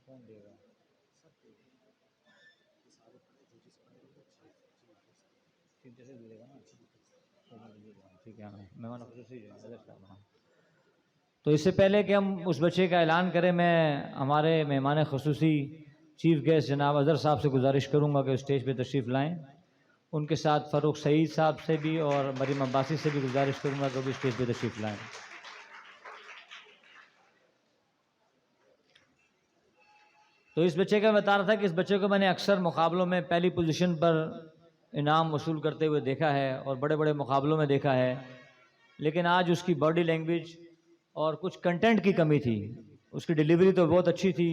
[SPEAKER 11] कौन देगा? ठीक है, मेहमान तो इससे पहले कि हम उस बच्चे का ऐलान करें, मैं हमारे मेहमान ख़ुसूसी चीफ गेस्ट जनाब अज़हर साहब से गुजारिश करूंगा कि स्टेज पे तशरीफ़ लाएं। उनके साथ फ़ारूक सईद साहब से भी और मरीम अब्बासी से भी गुजारिश करूंगा कि वो भी स्टेज पे तशरीफ़ लाएं। तो इस बच्चे का बता रहा था कि इस बच्चे को मैंने अक्सर मुकाबलों में पहली पोजीशन पर इनाम वसूल करते हुए देखा है और बड़े बड़े मुकाबलों में देखा है, लेकिन आज उसकी बॉडी लैंग्वेज और कुछ कंटेंट की कमी थी। उसकी डिलीवरी तो बहुत अच्छी थी,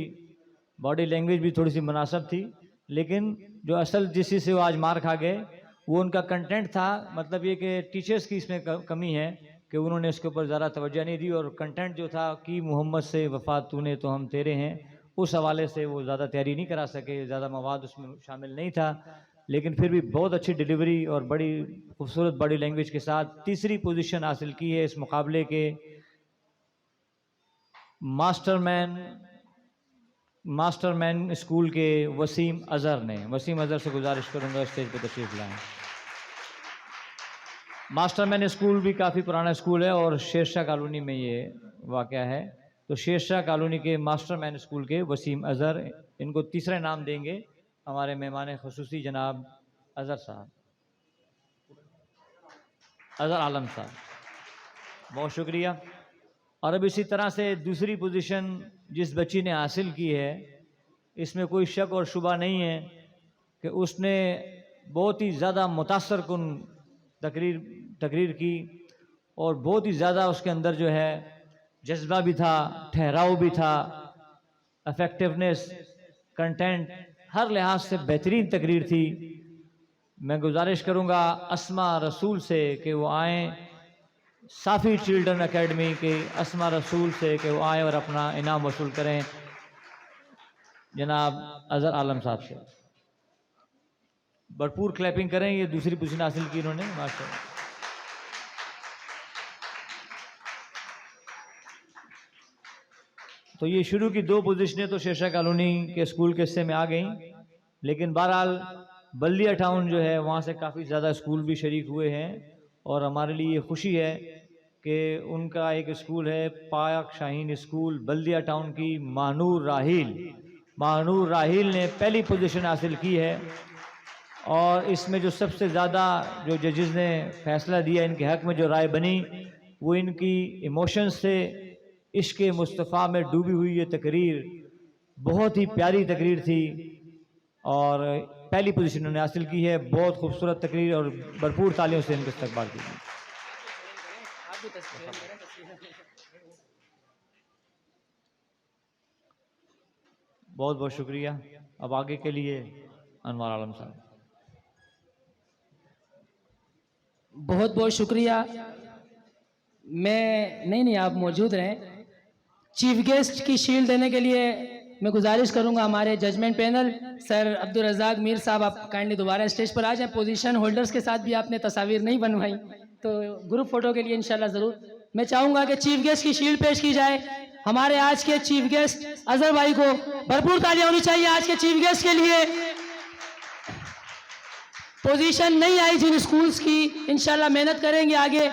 [SPEAKER 11] बॉडी लैंग्वेज भी थोड़ी सी मुनासिब थी, लेकिन जो असल जिस चीज़ से वो आज मार खा गए वो उनका कंटेंट था। मतलब ये कि टीचर्स की इसमें कमी है कि उन्होंने इसके ऊपर ज़्यादा तवज्जो नहीं दी, और कंटेंट जो था कि मोहम्मद से वफ़ा तूने तो हम तेरे हैं, उस हवाले से वो ज़्यादा तैयारी नहीं करा सके, ज़्यादा मवाद उसमें शामिल नहीं था। लेकिन फिर भी बहुत अच्छी डिलीवरी और बड़ी खूबसूरत बॉडी लैंग्वेज के साथ तीसरी पोजीशन हासिल की है इस मुकाबले के मास्टरमैन स्कूल के वसीम अज़हर ने। वसीम अज़हर से गुजारिश करूंगा स्टेज पर तशरीफ़ लाएं। मास्टरमैन स्कूल भी काफ़ी पुराना स्कूल है और शेरशाह कॉलोनी में ये वाक़या है। तो शेरशाह कॉलोनी के मास्टरमैन स्कूल के वसीम अज़हर, इनको तीसरा इनाम देंगे हमारे मेहमान ख़ुसूसी जनाब अज़हर साहब, अज़हर आलम साहब, बहुत शुक्रिया। और अब इसी तरह से दूसरी पोजीशन जिस बच्ची ने हासिल की है, इसमें कोई शक और शुबा नहीं है कि उसने बहुत ही ज़्यादा मुतासर कुन तकरीर की और बहुत ही ज़्यादा उसके अंदर जो है जज्बा भी था, ठहराव भी था, इफेक्टिवनेस, कंटेंट, हर लिहाज से बेहतरीन तकरीर थी। मैं गुजारिश करूँगा अस्मा रसूल से कि वो आएँ, साफ़ी चिल्ड्रन एकेडमी के अस्मा रसूल से कि वो आए और अपना इनाम वसूल करें जनाब अज़हर आलम साहब से। भरपूर क्लैपिंग करें, ये दूसरी पोजीशन हासिल की इन्होंने, माशाअल्लाह। तो ये शुरू की दो पोजीशनें तो शेरशाह कॉलोनी के स्कूल के हिस्से में आ गई, लेकिन बहरहाल बल्दिया टाउन जो है वहाँ से काफ़ी ज़्यादा स्कूल भी शरीक हुए हैं और हमारे लिए ये खुशी है कि उनका एक स्कूल है पाक शाहीन स्कूल बल्दिया टाउन की महानूर राहील ने पहली पोजीशन हासिल की है। और इसमें जो सबसे ज़्यादा जो जजेस ने फैसला दिया इनके हक़ में, जो राय बनी, वो इनकी इमोशंस से इश्क़ मुस्तफ़ा में डूबी हुई ये तकरीर बहुत ही प्यारी तकरीर थी और पहली पोजीशन उन्होंने हासिल की है। बहुत खूबसूरत तकरीर और भरपूर तालियों से इनका इस्तकबाल कीजिए। बहुत बहुत शुक्रिया। अब आगे के लिए अनवर आलम साहब।
[SPEAKER 1] बहुत बहुत शुक्रिया। नहीं आप मौजूद रहें। चीफ गेस्ट की शील्ड देने के लिए मैं गुजारिश करूंगा हमारे judgement panel sir Abdul Razzaq Mir साहब, आप काइंडली दोबारा स्टेज पर आ जाएं। पोजीशन होल्डर्स के साथ भी आपने तस्वीर नहीं बनवाई, तो ग्रुप फोटो के लिए इंशाल्लाह ज़रूर मैं चाहूँगा कि चीफ गेस्ट की शील्ड पेश की जाए। हमारे आज के चीफ गेस्ट अज़हर भाई को भरपूर तालियां होनी चाहिए आज के चीफ गेस्ट के लिए। पोजीशन नहीं आई जिन स्कूल्स की, इंशाल्लाह मेहनत करेंगे आगे।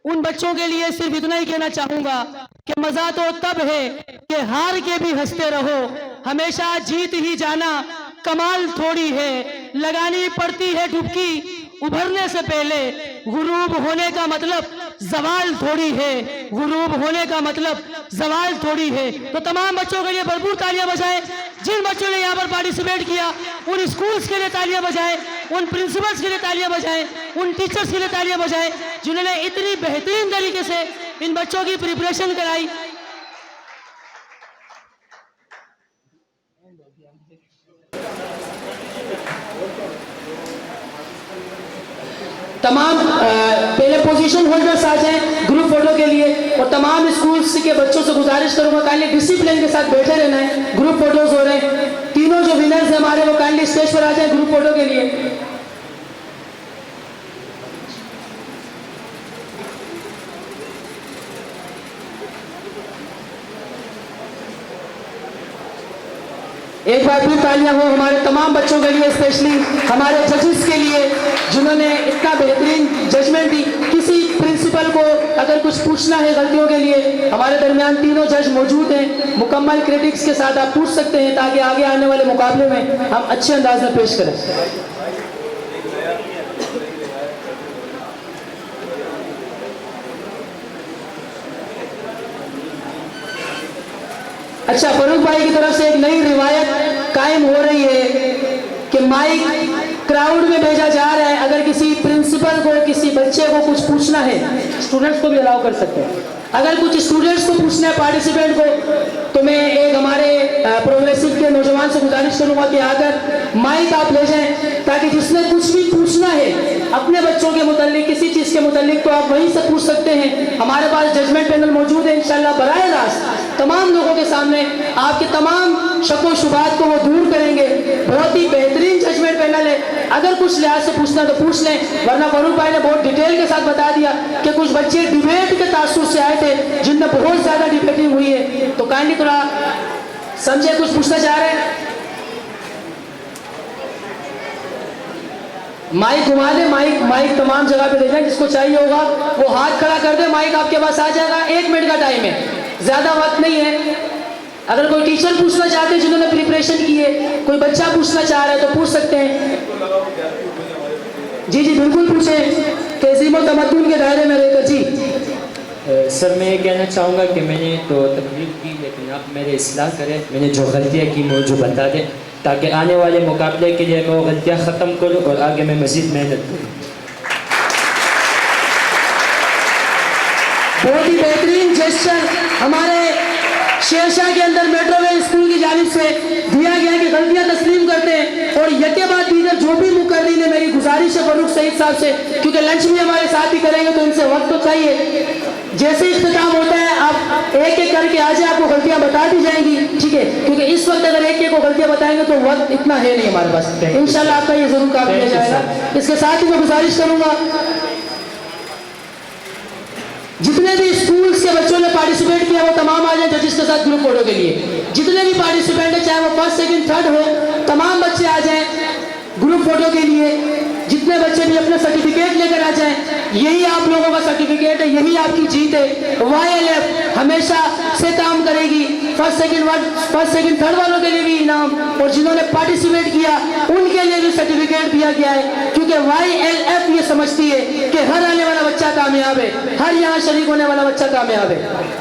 [SPEAKER 1] उन बच्चों के लिए सिर्फ इतना ही कहना चाहूँगा कि मज़ा तो तब है कि हार के भी हंसते रहो, हमेशा जीत ही जाना कमाल थोड़ी है, लगानी पड़ती है डुबकी उभरने से पहले, गुरूब होने का मतलब जवाल थोड़ी है, गुरूब होने का मतलब जवाल थोड़ी है। तो तमाम बच्चों के लिए भरपूर तालियां बजाएं। जिन बच्चों ने यहाँ पर पार्टिसिपेट किया उन स्कूल्स के लिए तालियां बजाएं, उन प्रिंसिपल्स के लिए तालियां बजाएं, उन टीचर्स के लिए तालियां बजाएं जिन्होंने इतनी बेहतरीन तरीके से इन बच्चों की प्रिपरेशन कराई। तमाम पहले पोजीशन होल्डर्स आ जाएं ग्रुप फोटो के लिए, और तमाम स्कूल्स के बच्चों से गुजारिश करूंगा काइंडली डिसिप्लिन के साथ बैठे रहना है। ग्रुप फोटोज हो रहे हैं, तीनों जो विनर्स हैं हमारे वो काइंडली स्टेज पर आ जाएं ग्रुप फोटो के लिए। एक बार फिर तालियां हो हमारे तमाम बच्चों के लिए, स्पेशली हमारे जजेस के लिए जिन्होंने इतना बेहतरीन जजमेंट दी। किसी प्रिंसिपल को अगर कुछ पूछना है गलतियों के लिए, हमारे दरमियान तीनों जज मौजूद हैं, मुकम्मल क्रेडिट्स के साथ आप पूछ सकते हैं ताकि आगे आने वाले मुकाबले में हम अच्छे अंदाज में पेश करें। अच्छा, फरूक भाई की तरफ से एक नई रिवायत कायम हो रही है कि माइक क्राउड में भेजा जा रहा है। अगर किसी प्रिंसिपल को किसी बच्चे को कुछ पूछना है, स्टूडेंट्स को भी अलाउ कर सकते हैं, अगर कुछ स्टूडेंट्स को पूछना है पार्टिसिपेंट को, तो मैं एक हमारे प्रोग्रेसिव के नौजवान से गुजारिश करूंगा कि अगर माइक आप ले जाएं ताकि जिसने कुछ भी पूछना है अपने बच्चों के मुतालिक, किसी चीज़ के मुतालिक, तो आप वहीं से पूछ सकते हैं। हमारे पास जजमेंट पैनल मौजूद है, इंशाल्लाह बराह रास्त तमाम लोगों के सामने आपके तमाम शक व शुबात को वो दूर करेंगे। बहुत ही बेहतरीन जजमेंट पैनल है, अगर कुछ लिहाज से पूछना तो पूछ लें, वरना फरूक भाई ने बहुत डिटेल के साथ बता दिया कि कुछ बच्चे डिबेट के तासुर से आए थे जिनमें बहुत ज़्यादा डिबेटिंग हुई है। तो काइंडली थोड़ा समझे, कुछ पूछना चाह रहे हैं, माइक घुमा दे, माइक तमाम जगह पे दे जाए, जिसको चाहिए होगा वो हाथ खड़ा कर दे, माइक आपके पास आ जाएगा। 1 मिनट का टाइम है, ज़्यादा वक्त नहीं है। अगर कोई टीचर पूछना चाहते हैं जिन्होंने प्रिपरेशन की है, कोई बच्चा पूछना चाह रहा है तो पूछ सकते हैं। जी बिल्कुल पूछें, तहज़ीम व तमद्दुन के दायरे में रहकर। जी
[SPEAKER 12] सर, मैं ये कहना चाहूँगा कि मैंने तो तकलीफ की, लेकिन आप मेरे इस्लाह करें, मैंने जो गलतियाँ की मुझे बता दें ताकि आने वाले मुकाबले के लिए मैं वो गलतियाँ ख़त्म करूँ और आगे मैं मज़ीद मेहनत करूँ।
[SPEAKER 1] बहुत ही बेहतरीन जेस्चर हमारे शेरशाह के अंदर मेट्रोवे स्कूल की जानिब से दिया गया कि गलतियां तस्लीम करते हैं। और यके बाद दीगर जो भी मुकर्रीन है, मेरी गुजारिश है फरूक सईद साहब से, क्योंकि लंच भी हमारे साथ ही करेंगे तो इनसे वक्त तो चाहिए। जैसे इख्तिताम होता है आप एक एक करके आ जाए, आपको गलतियां बता दी जाएंगी, ठीक है, क्योंकि इस वक्त अगर एक एक को गलतियां बताएंगे तो वक्त इतना है नहीं हमारे पास। इंशाल्लाह आपका ये जरूर काम किया जाएगा। इसके साथ ही मैं गुजारिश करूंगा जितने भी स्कूल्स के बच्चों ने पार्टिसिपेट किया वो तमाम आ जाए जजेस के साथ ग्रुप फोटो के लिए। जितने भी पार्टिसिपेंट है, चाहे वो फर्स्ट सेकंड थर्ड हो, तमाम बच्चे आ जाएं ग्रुप फोटो के लिए। जितने बच्चे भी अपने सर्टिफिकेट लेकर आ जाएं, यही आप लोगों का सर्टिफिकेट है, यही आपकी जीत है। YLF हमेशा से काम करेगी, फर्स्ट सेकंड थर्ड वालों के लिए भी इनाम, और जिन्होंने पार्टिसिपेट किया उनके लिए भी सर्टिफिकेट दिया गया है, क्योंकि YLF ये समझती है कि हर आने वाला बच्चा कामयाब है, हर यहाँ शरीक होने वाला बच्चा कामयाब है।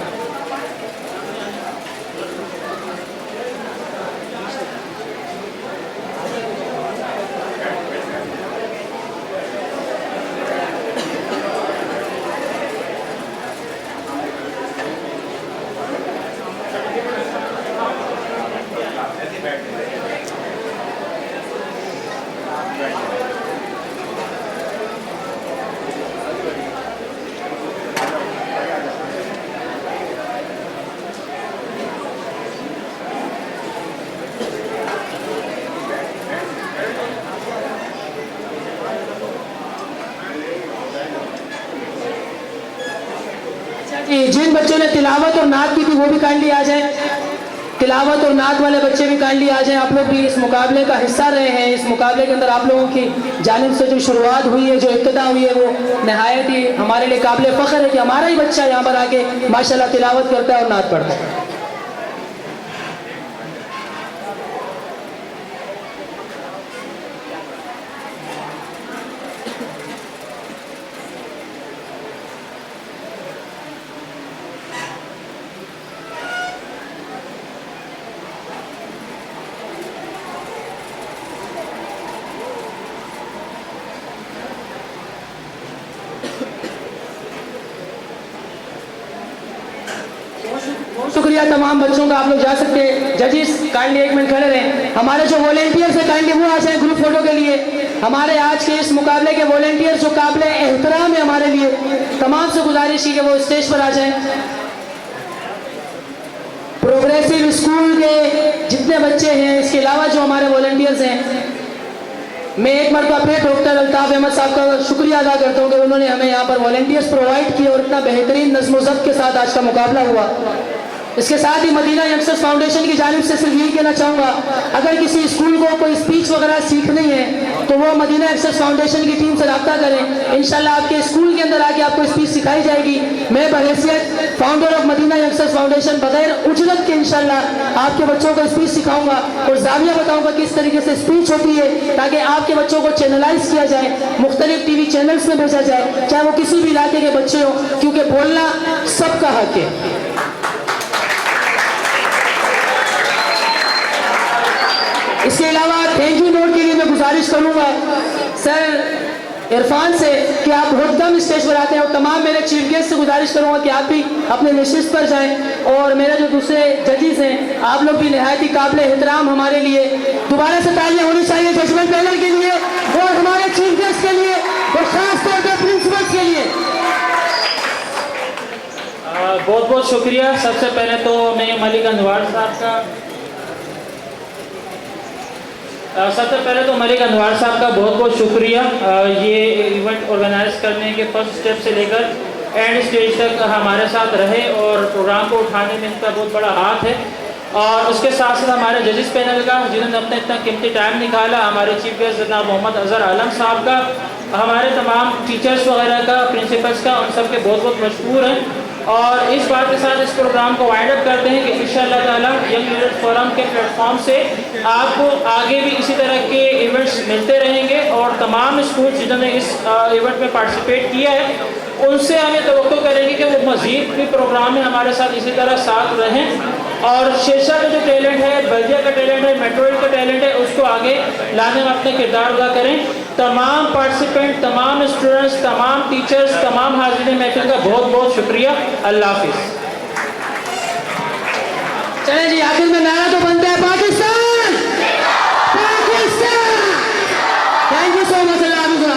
[SPEAKER 1] जिन बच्चों ने तिलावत और नात की थी वो भी काइंडली आ जाएं। तिलावत और नात वाले बच्चे भी काइंडली आ जाएं। आप लोग भी इस मुकाबले का हिस्सा रहे हैं। इस मुकाबले के अंदर आप लोगों की जानिब से जो शुरुआत हुई है, जो इब्तिदा हुई है, वो नहायत ही हमारे लिए काबिल फ़ख्र है कि हमारा ही बच्चा यहाँ पर आके माशाल्लाह तिलावत करता है और नात पढ़ता है। तमाम बच्चों का। आप लोग जा सकते हैं। जजिस काइंडली 1 मिनट खड़े रहें। हमारे जो वॉलेंटियर्स है काइंडली वो आ जाए ग्रुप फोटो के लिए। हमारे आज के इस मुकाबले के वॉलेंटियर्स जो काबिल एहतराम है हमारे लिए, तमाम से गुजारिश की कि वो स्टेज पर आ जाएं। प्रोग्रेसिव स्कूल के जितने बच्चे हैं, इसके अलावा जो हमारे वॉलेंटियर्स हैं, मैं एक मरतबा फिर डॉक्टर अल्ताफ अहमद साहब का शुक्रिया अदा करता हूँ कि उन्होंने हमें यहाँ पर वॉलेंटियर्स प्रोवाइड किए और इतना बेहतरीन नज़्म ज़ब्त के साथ आज का मुकाबला हुआ। इसके साथ ही मदीना यंगस्टर्स फाउंडेशन की जानिब से सिर्फ यही कहना चाहूँगा, अगर किसी स्कूल को कोई स्पीच वगैरह सीखनी है तो वो मदीना यंगस्टर्स फाउंडेशन की टीम से रब्ता करें। इंशाल्लाह आपके स्कूल के अंदर आके आपको स्पीच सिखाई जाएगी। मैं बहैसियत founder of Madina youngsters foundation बगैर उजरत के इंशाल्लाह आपके बच्चों को स्पीच सिखाऊंगा और जाविया बताऊंगा किस तरीके से स्पीच होती है, ताकि आपके बच्चों को चैनलाइज किया जाए, मुख्तलिफ टीवी चैनल्स में भेजा जाए, चाहे वो किसी भी इलाके के बच्चे हों, क्योंकि बोलना सबका हक है। इसके अलावा थैंक यू नोट के लिए मैं गुजारिश करूंगा सर इरफान से कि आप बहुत कम स्टेज पर आते हैं, और तमाम मेरे चीफ गेस्ट से गुजारिश करूंगा कि आप भी अपने नशिस्त पर जाएं। और मेरे जो दूसरे जजेस हैं, आप लोग भी नहायत ही काबिल एहतराम हमारे लिए। दोबारा से तालियां होनी चाहिए जजमेंट पैनल के लिए और हमारे चीफ गेस्ट के लिए और खास तौर पर प्रिंसिपल्स के लिए।
[SPEAKER 12] बहुत बहुत शुक्रिया। सबसे पहले तो मैं मलिक अनवार साहब का बहुत बहुत शुक्रिया। ये इवेंट ऑर्गेनाइज करने के फर्स्ट स्टेप से लेकर एंड स्टेज तक हमारे साथ रहे और प्रोग्राम को उठाने में इनका बहुत बड़ा हाथ है। और उसके साथ साथ हमारे जजेस पैनल का, जिन्होंने अपना इतना कीमती टाइम निकाला, हमारे चीफ गेस्ट जनाब मोहम्मद अजहर आलम साहब का, हमारे तमाम टीचर्स वगैरह का, प्रिंसिपल्स का, उन सब के बहुत बहुत मशहूर हैं। और इस बात के साथ इस प्रोग्राम को वाइंड अप करते हैं कि इंशाअल्लाह ताला यंग लीडर्स फोरम के प्लेटफॉर्म से आपको आगे भी इसी तरह के इवेंट्स मिलते रहेंगे और तमाम स्कूल जिन्होंने इस इवेंट में पार्टिसिपेट किया है उनसे हमें तवक्को करेंगे कि वो मज़ीद भी प्रोग्राम में हमारे साथ इसी तरह साथ रहें और शेरशाह का जो टैलेंट है, बल्दिया का टैलेंट है, मेट्रोइड का टैलेंट है, उसको आगे लाने में अपने किरदार अदा करें। तमाम पार्टिसिपेंट, तमाम स्टूडेंट्स, तमाम टीचर्स, तमाम हाज़िरीन महफिल का बहुत बहुत शुक्रिया। अल्लाह हाफिज़।
[SPEAKER 1] चलें जी, आखिर में नारा तो बनता है पाकिस्तान।